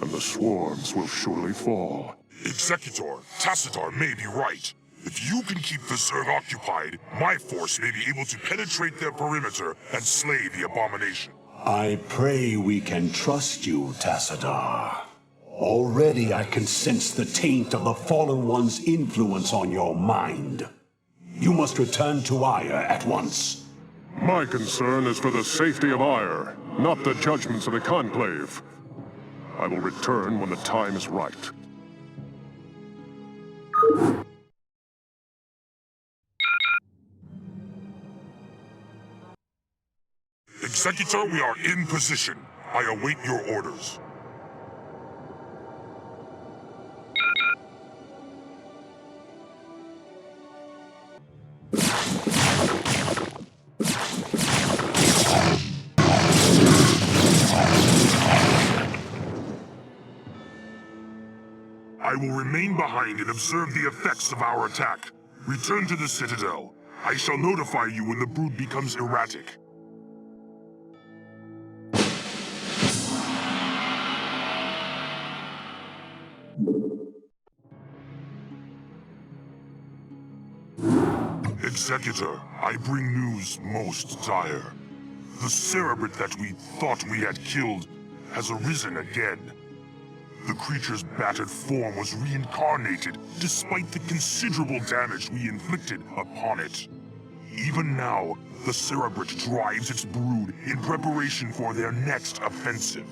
and the swarms will surely fall. Executor, Tassadar may be right. If you can keep the Zerg occupied, my force may be able to penetrate their perimeter and slay the abomination. I pray we can trust you, Tassadar. Already I can sense the taint of the Fallen One's influence on your mind. You must return to Ire at once. My concern is for the safety of Ire, not the judgments of the Conclave. I will return when the time is right. Executor, we are in position. I await your orders. I will remain behind and observe the effects of our attack. Return to the Citadel. I shall notify you when the brood becomes erratic. Executor, I bring news most dire. The Cerebrate that we thought we had killed has arisen again. The creature's battered form was reincarnated despite the considerable damage we inflicted upon it. Even now, the Cerebrate drives its brood in preparation for their next offensive.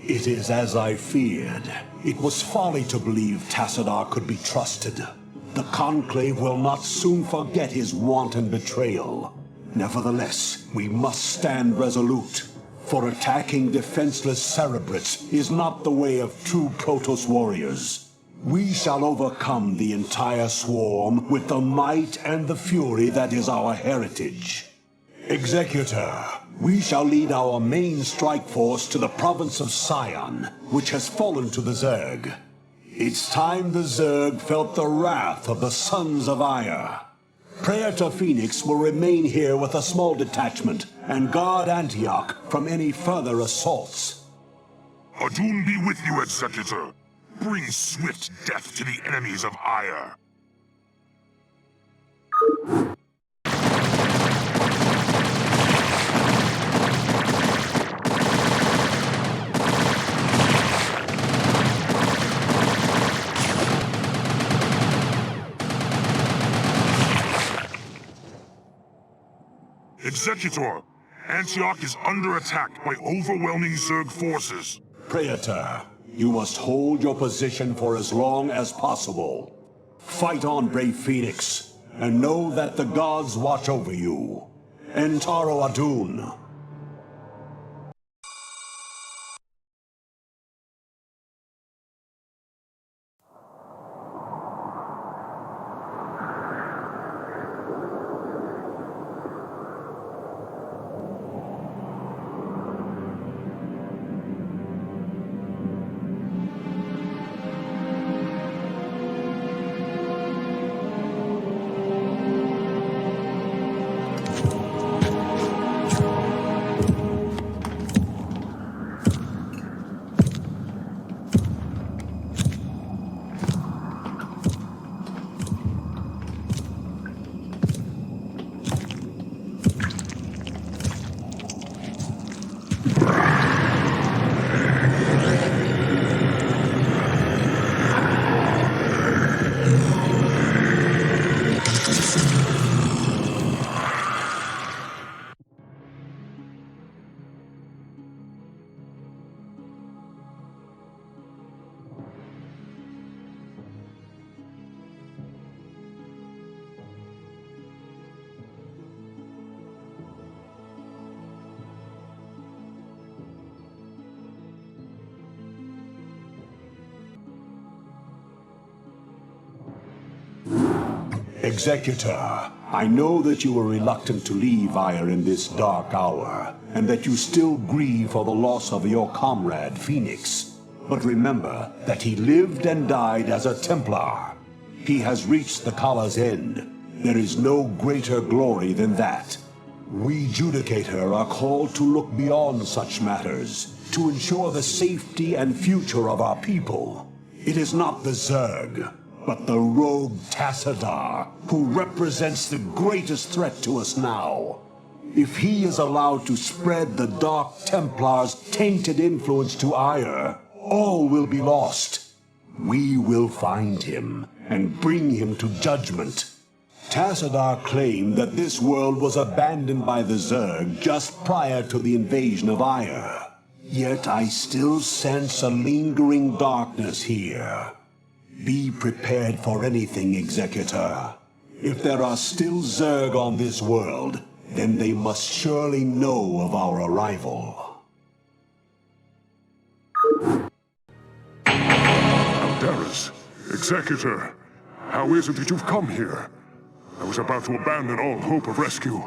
It is as I feared. It was folly to believe Tassadar could be trusted. The Conclave will not soon forget his wanton betrayal. Nevertheless, we must stand resolute, for attacking defenseless Cerebrates is not the way of true Protoss warriors. We shall overcome the entire swarm with the might and the fury that is our heritage. Executor, we shall lead our main strike force to the province of Sion, which has fallen to the Zerg. It's time the Zerg felt the wrath of the Sons of Ire. Praetor Phoenix will remain here with a small detachment and guard Antioch from any further assaults. Adun be with you, Executor. Bring swift death to the enemies of Ire. Executor, Antioch is under attack by overwhelming Zerg forces. Praetor, you must hold your position for as long as possible. Fight on, brave Phoenix, and know that the gods watch over you. Entaro Adun. Executor, I know that you were reluctant to leave Ire in this dark hour, and that you still grieve for the loss of your comrade, Phoenix. But remember that he lived and died as a Templar. He has reached the Kala's end. There is no greater glory than that. We Judicator are called to look beyond such matters, to ensure the safety and future of our people. It is not the Zerg, but the rogue Tassadar, who represents the greatest threat to us now. If he is allowed to spread the Dark Templar's tainted influence to Ire, all will be lost. We will find him and bring him to judgment. Tassadar claimed that this world was abandoned by the Zerg just prior to the invasion of Ire. Yet I still sense a lingering darkness here. Be prepared for anything, Executor. If there are still Zerg on this world, then they must surely know of our arrival. Aldaris, Executor, how is it that you've come here? I was about to abandon all hope of rescue.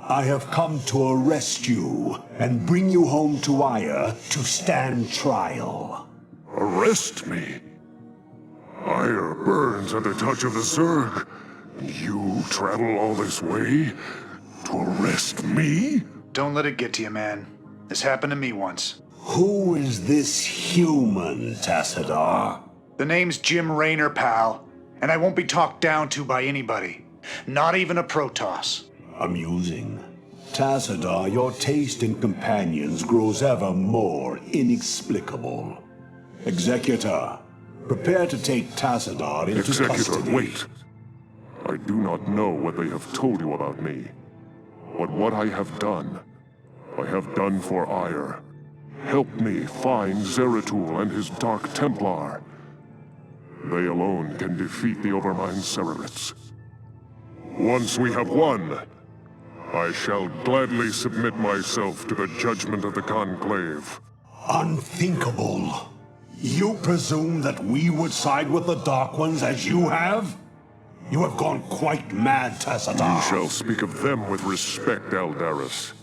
I have come to arrest you and bring you home to Ire to stand trial. Arrest me? Ire burns at the touch of the Zerg. You travel all this way to arrest me? Don't let it get to you, man. This happened to me once. Who is this human, Tassadar? The name's Jim Raynor, pal. And I won't be talked down to by anybody. Not even a Protoss. Amusing. Tassadar, your taste in companions grows ever more inexplicable. Executor, prepare to take Tassadar into custody. Wait. I do not know what they have told you about me. But what I have done for Ire. Help me find Zeratul and his Dark Templar. They alone can defeat the Overmind Cerebrits. Once we have won, I shall gladly submit myself to the judgment of the Conclave. Unthinkable. You presume that we would side with the Dark Ones as you have? You have gone quite mad, Tassadar. You shall speak of them with respect, Aldaris.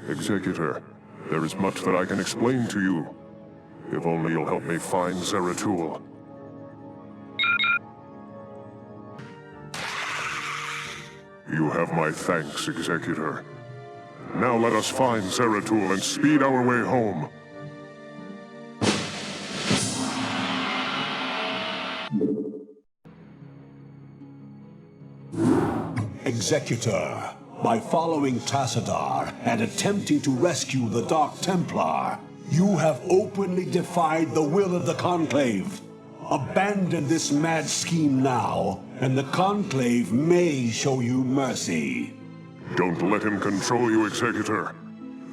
Executor, there is much that I can explain to you. If only you'll help me find Zeratul. You have my thanks, Executor. Now let us find Zeratul and speed our way home. Executor, by following Tassadar and attempting to rescue the Dark Templar, you have openly defied the will of the Conclave. Abandon this mad scheme now, and the Conclave may show you mercy. Don't let him control you, Executor.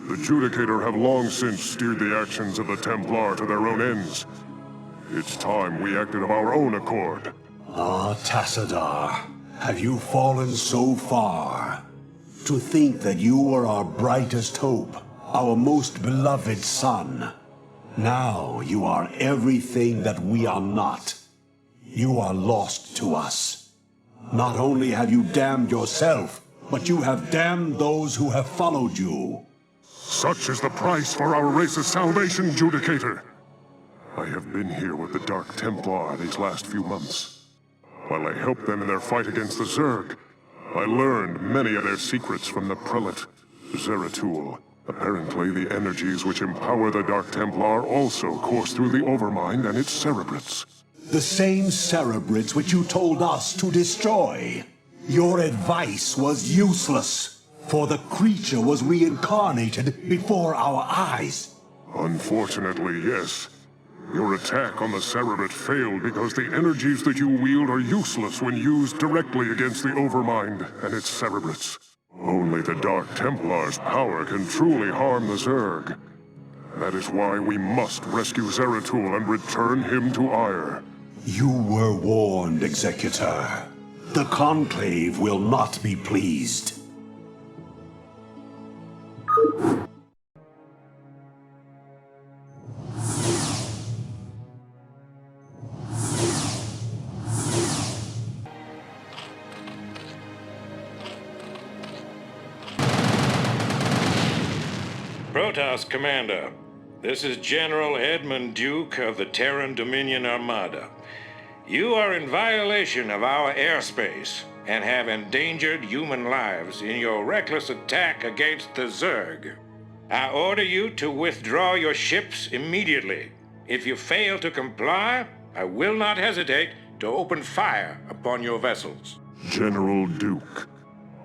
The Judicator have long since steered the actions of the Templar to their own ends. It's time we acted of our own accord. Ah, Tassadar, have you fallen so far? To think that you were our brightest hope, our most beloved son. Now you are everything that we are not. You are lost to us. Not only have you damned yourself, but you have damned those who have followed you. Such is the price for our race's salvation, Judicator. I have been here with the Dark Templar these last few months. While I helped them in their fight against the Zerg, I learned many of their secrets from the Prelate, Zeratul. Apparently, the energies which empower the Dark Templar also course through the Overmind and its Cerebrits. The same Cerebrits which you told us to destroy. Your advice was useless, for the creature was reincarnated before our eyes. Unfortunately, yes. Your attack on the Cerebrit failed because the energies that you wield are useless when used directly against the Overmind and its Cerebrits. Only the Dark Templar's power can truly harm the Zerg. That is why we must rescue Zeratul and return him to Ire. You were warned, Executor. The Conclave will not be pleased. Protoss Commander, this is General Edmund Duke of the Terran Dominion Armada. You are in violation of our airspace and have endangered human lives in your reckless attack against the Zerg. I order you to withdraw your ships immediately. If you fail to comply, I will not hesitate to open fire upon your vessels. General Duke,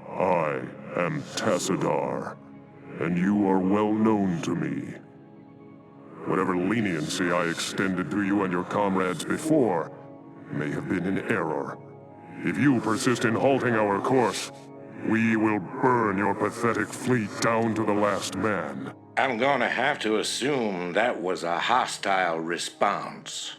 I am Tassadar, and you are well known to me. Whatever leniency I extended to you and your comrades before may have been in error. If you persist in halting our course, we will burn your pathetic fleet down to the last man. I'm gonna have to assume that was a hostile response.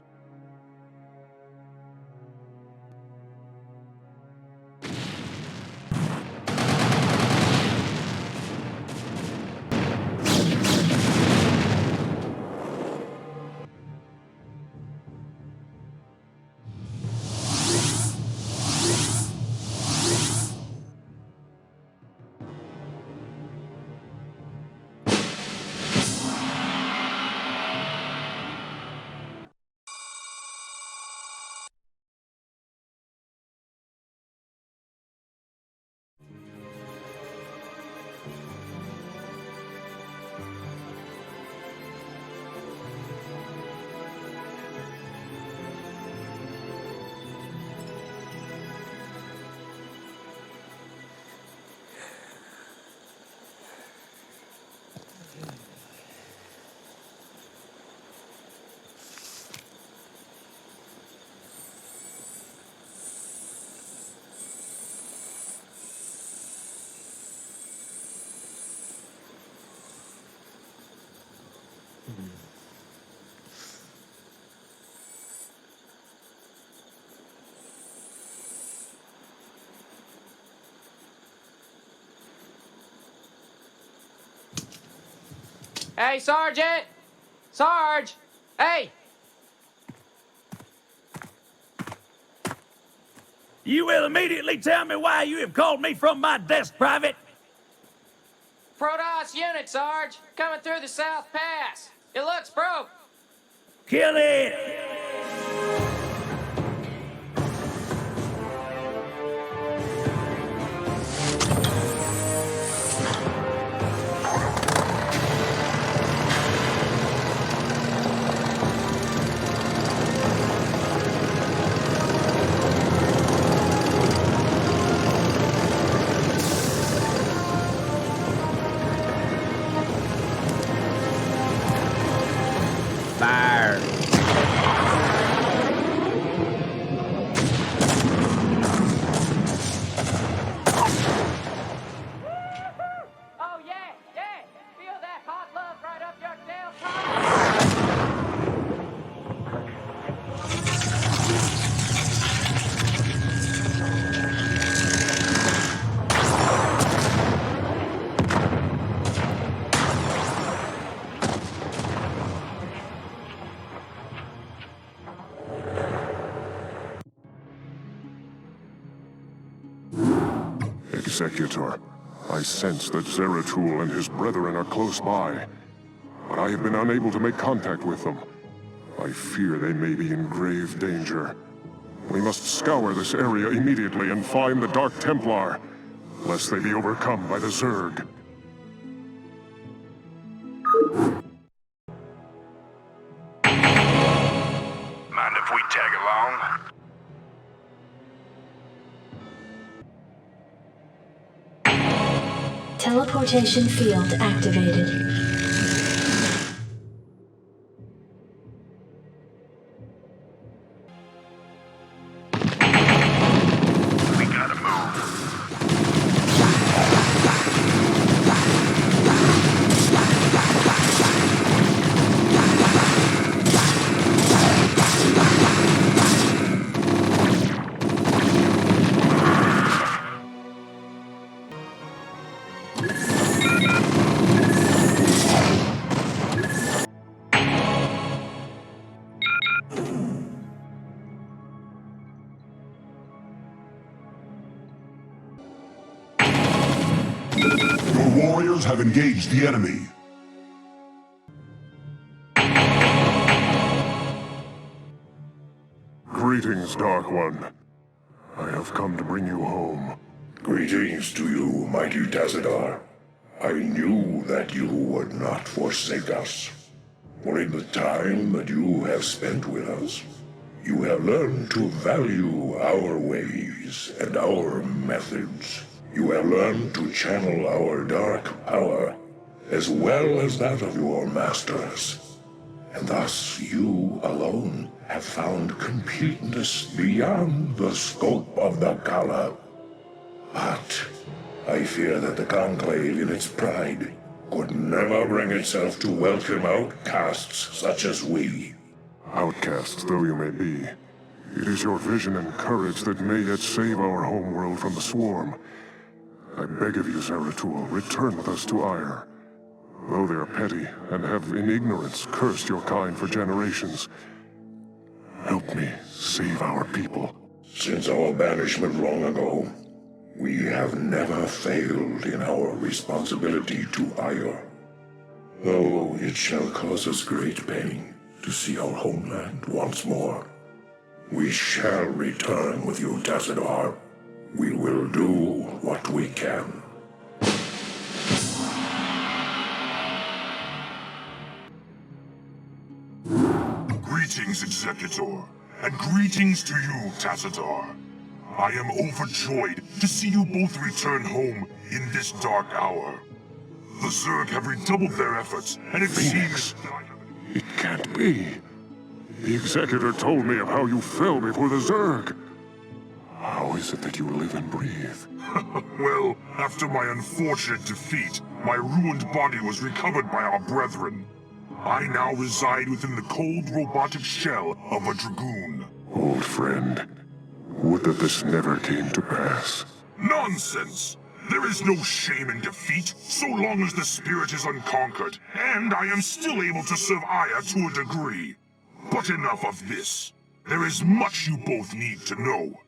Hey, Sergeant! Sarge! Hey! You will immediately tell me why you have called me from my desk, Private. Protoss unit, Sarge! Coming through the South Pass! It looks broke! Kill it! Fire! Oh, yeah, yeah! Feel that hot love right up your tailpipe! Executor, I sense that Zeratul and his brethren are close by, but I have been unable to make contact with them. I fear they may be in grave danger. We must scour this area immediately and find the Dark Templar, lest they be overcome by the Zerg. Mind if we tag along? Teleportation field activated. We gotta move. Your warriors have engaged the enemy. Greetings, Dark One. I have come to bring you home. Greetings to you, mighty Tazadar. I knew that you would not forsake us. For in the time that you have spent with us, you have learned to value our ways and our methods. You have learned to channel our dark power, as well as that of your masters. And thus you alone have found completeness beyond the scope of the Kala. But I fear that the Conclave in its pride could never bring itself to welcome outcasts such as we. Outcasts though you may be, it is your vision and courage that may yet save our homeworld from the swarm. I beg of you, Zeratul, return with us to Ire. Though they are petty and have in ignorance cursed your kind for generations, help me save our people. Since our banishment long ago, we have never failed in our responsibility to Ire. Though it shall cause us great pain to see our homeland once more, we shall return with you, Tazadar. We will do what we can. Greetings, Executor, and greetings to you, Tazadar. I am overjoyed to see you both return home in this dark hour. The Zerg have redoubled their efforts, and it seems... It can't be. The Executor told me of how you fell before the Zerg. How is it that you live and breathe? Well, after my unfortunate defeat, my ruined body was recovered by our brethren. I now reside within the cold robotic shell of a dragoon. Old friend, would that this never came to pass. Nonsense! There is no shame in defeat, so long as the spirit is unconquered, and I am still able to serve Aya to a degree. But enough of this. There is much you both need to know.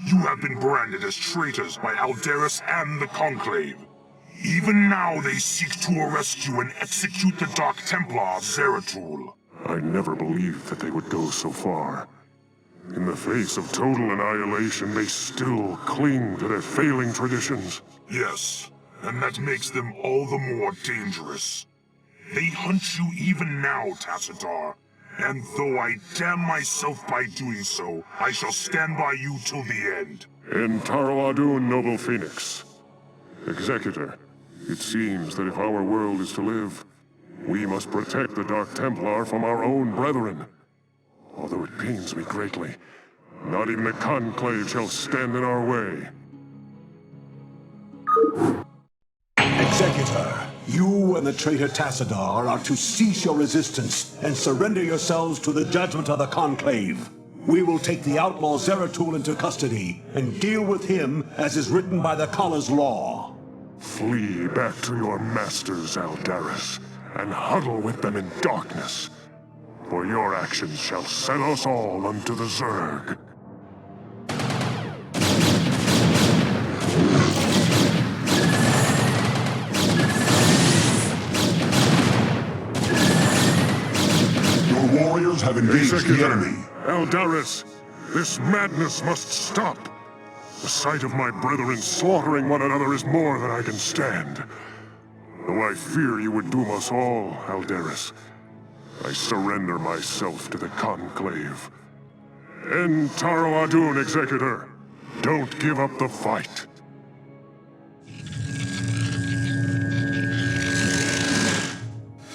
You have been branded as traitors by Alderus and the Conclave. Even now they seek to arrest you and execute the Dark Templar Zeratul. I never believed that they would go so far. In the face of total annihilation, they still cling to their failing traditions. Yes, and that makes them all the more dangerous. They hunt you even now, Tassadar. And though I damn myself by doing so, I shall stand by you till the end. En Taro Adun, noble Phoenix. Executor, it seems that if our world is to live, we must protect the Dark Templar from our own brethren. Although it pains me greatly, not even the Conclave shall stand in our way. Executor, you and the traitor Tassadar are to cease your resistance and surrender yourselves to the judgment of the Conclave. We will take the outlaw Zeratul into custody and deal with him as is written by the Kala's law. Flee back to your masters, Alderus, and huddle with them in darkness. For your actions shall send us all unto the Zerg. Your warriors have engaged Executor, the enemy. Alderus, this madness must stop. The sight of my brethren slaughtering one another is more than I can stand. Though I fear you would doom us all, Alderus, I surrender myself to the Conclave. En Taro Adun, Executor. Don't give up the fight.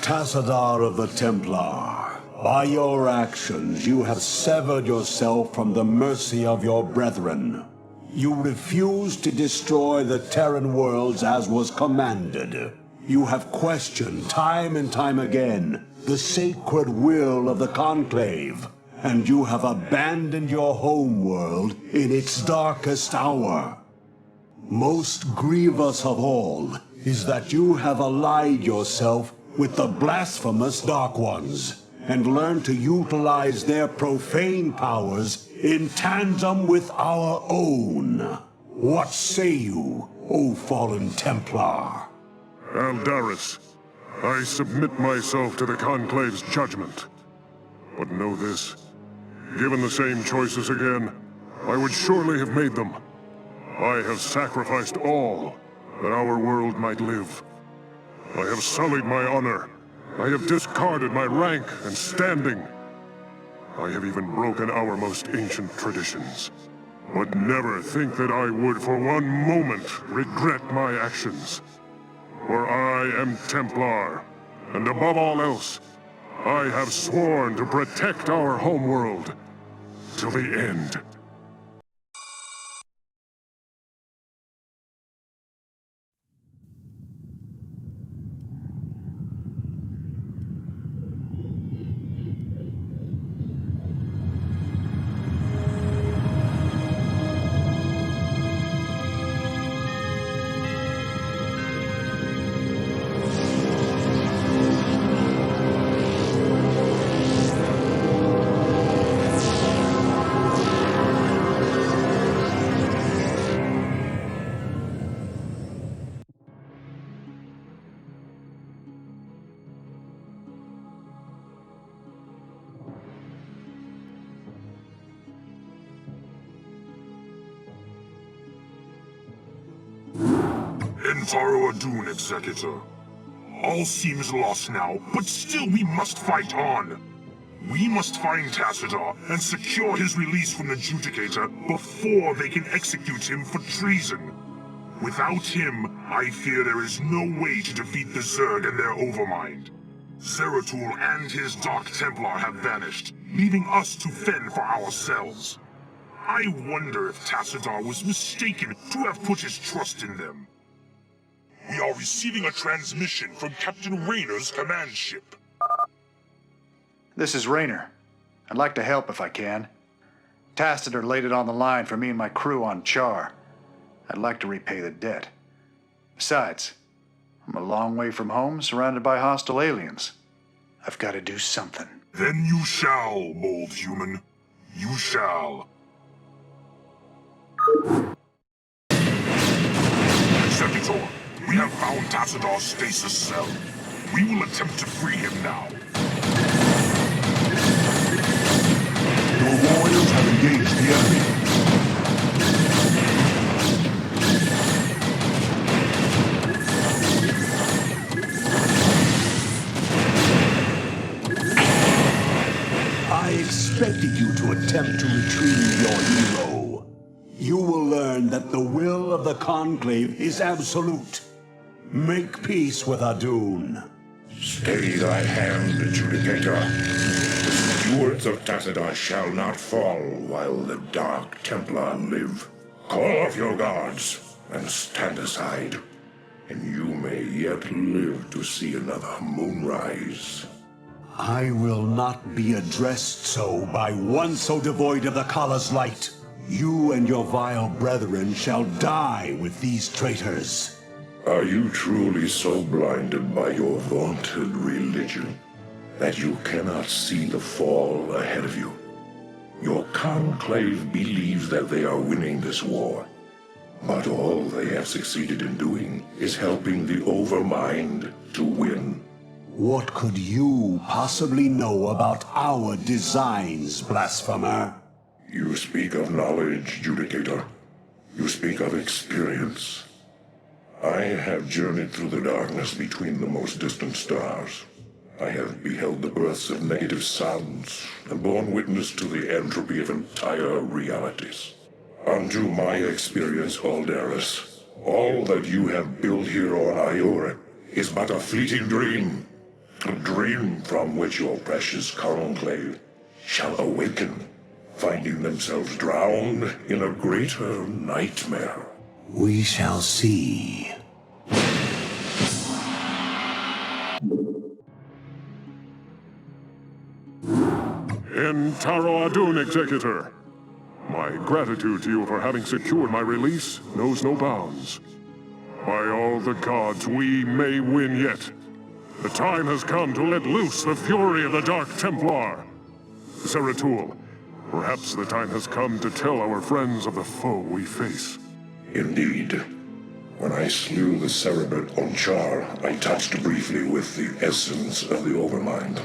Tassadar of the Templar, by your actions you have severed yourself from the mercy of your brethren. You refused to destroy the Terran worlds as was commanded. You have questioned time and time again the sacred will of the Conclave, and you have abandoned your home world in its darkest hour. Most grievous of all is that you have allied yourself with the blasphemous Dark Ones, and learned to utilize their profane powers in tandem with our own. What say you, O fallen Templar? Alderus, I submit myself to the Conclave's judgment. But know this, given the same choices again, I would surely have made them. I have sacrificed all that our world might live. I have sullied my honor. I have discarded my rank and standing. I have even broken our most ancient traditions. But never think that I would for one moment regret my actions. For I am Templar, and above all else, I have sworn to protect our homeworld till the end. En Taro Adun, Executor. All seems lost now, but still we must fight on. We must find Tassadar and secure his release from the Judicator before they can execute him for treason. Without him, I fear there is no way to defeat the Zerg and their Overmind. Zeratul and his Dark Templar have vanished, leaving us to fend for ourselves. I wonder if Tassadar was mistaken to have put his trust in them. We are receiving a transmission from Captain Raynor's command ship. This is Raynor. I'd like to help if I can. Tacitor laid it on the line for me and my crew on Char. I'd like to repay the debt. Besides, I'm a long way from home, surrounded by hostile aliens. I've got to do something. Then you shall, bold human. You shall. Executor, we have found Tassador's stasis cell. We will attempt to free him now. Your warriors have engaged the enemy. I expected you to attempt to retrieve your hero. You will learn that the will of the Conclave is absolute. Make peace with Adun. Stay thy hand, adjudicator. The stewards of Tassadar shall not fall while the Dark Templar live. Call off your guards and stand aside, and you may yet live to see another moonrise. I will not be addressed so by one so devoid of the Kala's light. You and your vile brethren shall die with these traitors. Are you truly so blinded by your vaunted religion that you cannot see the fall ahead of you? Your conclave believes that they are winning this war, but all they have succeeded in doing is helping the Overmind to win. What could you possibly know about our designs, blasphemer? You speak of knowledge, Judicator. You speak of experience. I have journeyed through the darkness between the most distant stars. I have beheld the births of negative sounds and borne witness to the entropy of entire realities. Unto my experience, Alderus, all that you have built here on Iora is but a fleeting dream. A dream from which your precious conclave shall awaken, finding themselves drowned in a greater nightmare. We shall see. In Taro Adun, Executor. My gratitude to you for having secured my release knows no bounds. By all the gods, we may win yet. The time has come to let loose the fury of the Dark Templar. Zeratul, perhaps the time has come to tell our friends of the foe we face. Indeed. When I slew the Cerebrit on Char, I touched briefly with the essence of the Overmind.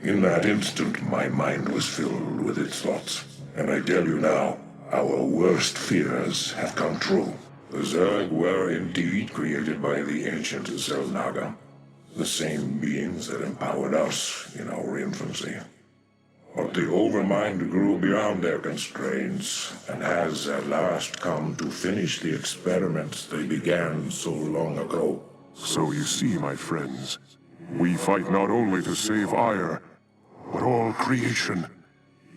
In that instant, my mind was filled with its thoughts. And I tell you now, our worst fears have come true. The Zerg were indeed created by the ancient Zelnaga, the same beings that empowered us in our infancy. But the Overmind grew beyond their constraints, and has at last come to finish the experiments they began so long ago. So you see, my friends, we fight not only to save Ire, but all creation.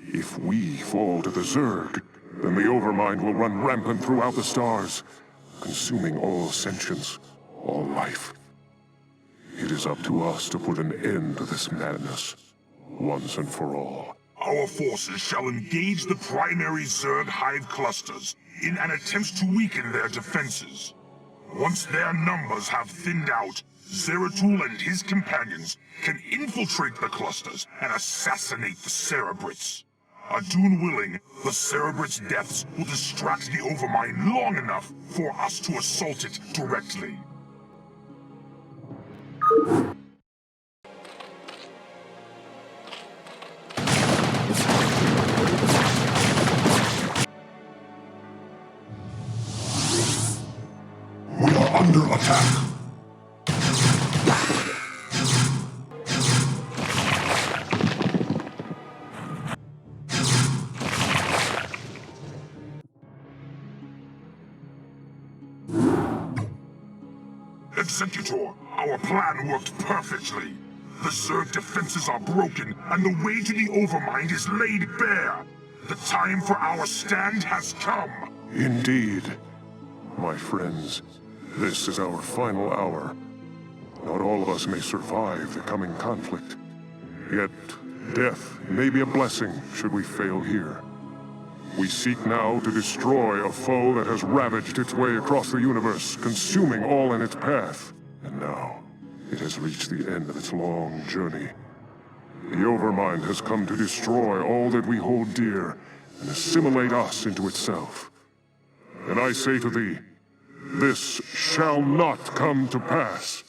If we fall to the Zerg, then the Overmind will run rampant throughout the stars, consuming all sentience, all life. It is up to us to put an end to this madness, once and for all. Our forces shall engage the primary Zerg hive clusters in an attempt to weaken their defenses. Once their numbers have thinned out, Zeratul and his companions can infiltrate the clusters and assassinate the Cerebrits. Adun willing, the Cerebrits' deaths will distract the Overmind long enough for us to assault it directly. We are under attack. Executor, our plan worked perfectly. The Zerg defenses are broken, and the way to the Overmind is laid bare. The time for our stand has come. Indeed. My friends, this is our final hour. Not all of us may survive the coming conflict. Yet, Death may be a blessing should we fail here. We seek now to destroy a foe that has ravaged its way across the universe, consuming all in its path. And now, it has reached the end of its long journey. The Overmind has come to destroy all that we hold dear and assimilate us into itself. And I say to thee, this shall not come to pass.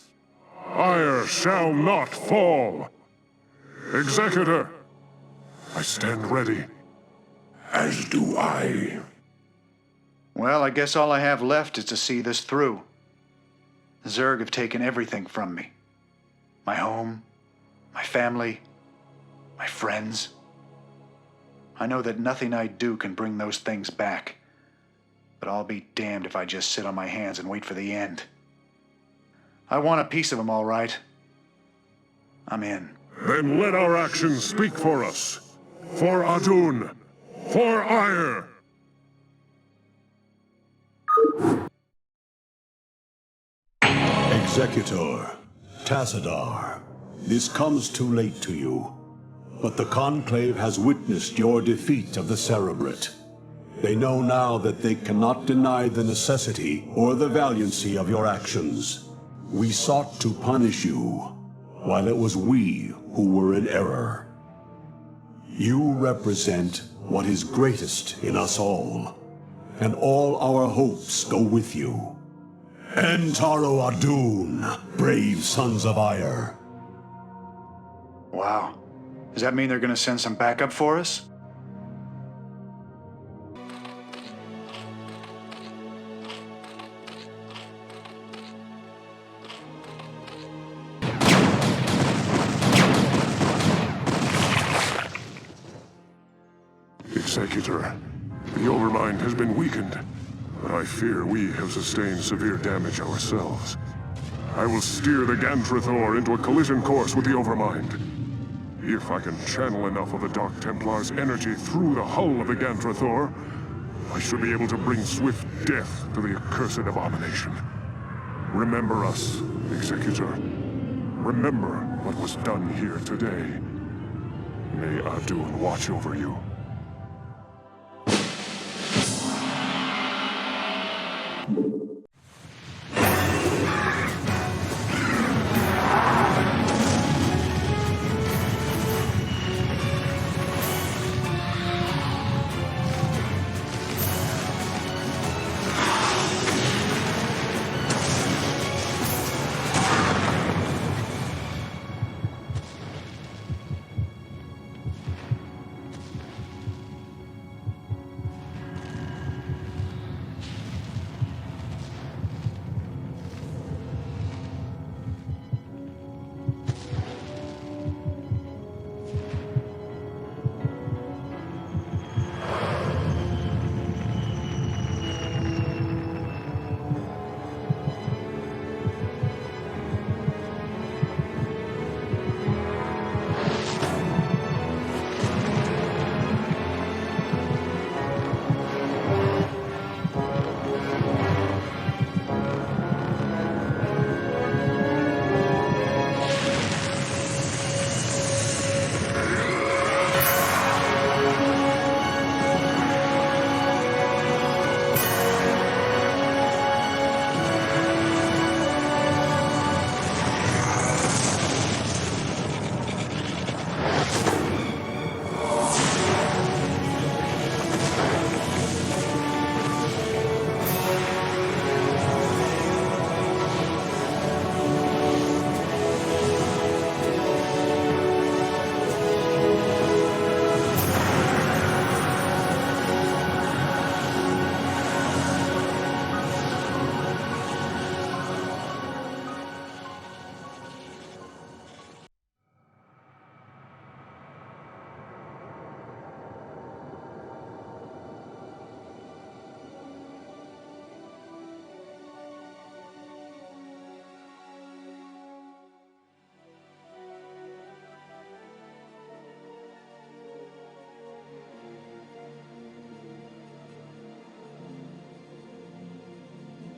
Ire shall not fall. Executor, I stand ready. As do I. Well, I guess all I have left is to see this through. The Zerg have taken everything from me. My home, my family, my friends. I know that nothing I do can bring those things back. But I'll be damned if I just sit on my hands and wait for the end. I want a piece of them, all right. I'm in. Then let our actions speak for us. For Adun. For Ire. Executor, Tassadar, this comes too late to you. But the Conclave has witnessed your defeat of the Cerebrate. They know now that they cannot deny the necessity or the valiancy of your actions. We sought to punish you, while it was we who were in error. You represent what is greatest in us all, and all our hopes go with you. Entaro Adun, brave sons of Ire. Wow. Does that mean they're gonna send some backup for us? Executor, the Overmind has been weakened, but I fear we have sustained severe damage ourselves. I will steer the Gantrathor into a collision course with the Overmind. If I can channel enough of the Dark Templar's energy through the hull of the Gantrathor, I should be able to bring swift death to the accursed abomination. Remember us, Executor. Remember what was done here today. May Adun watch over you.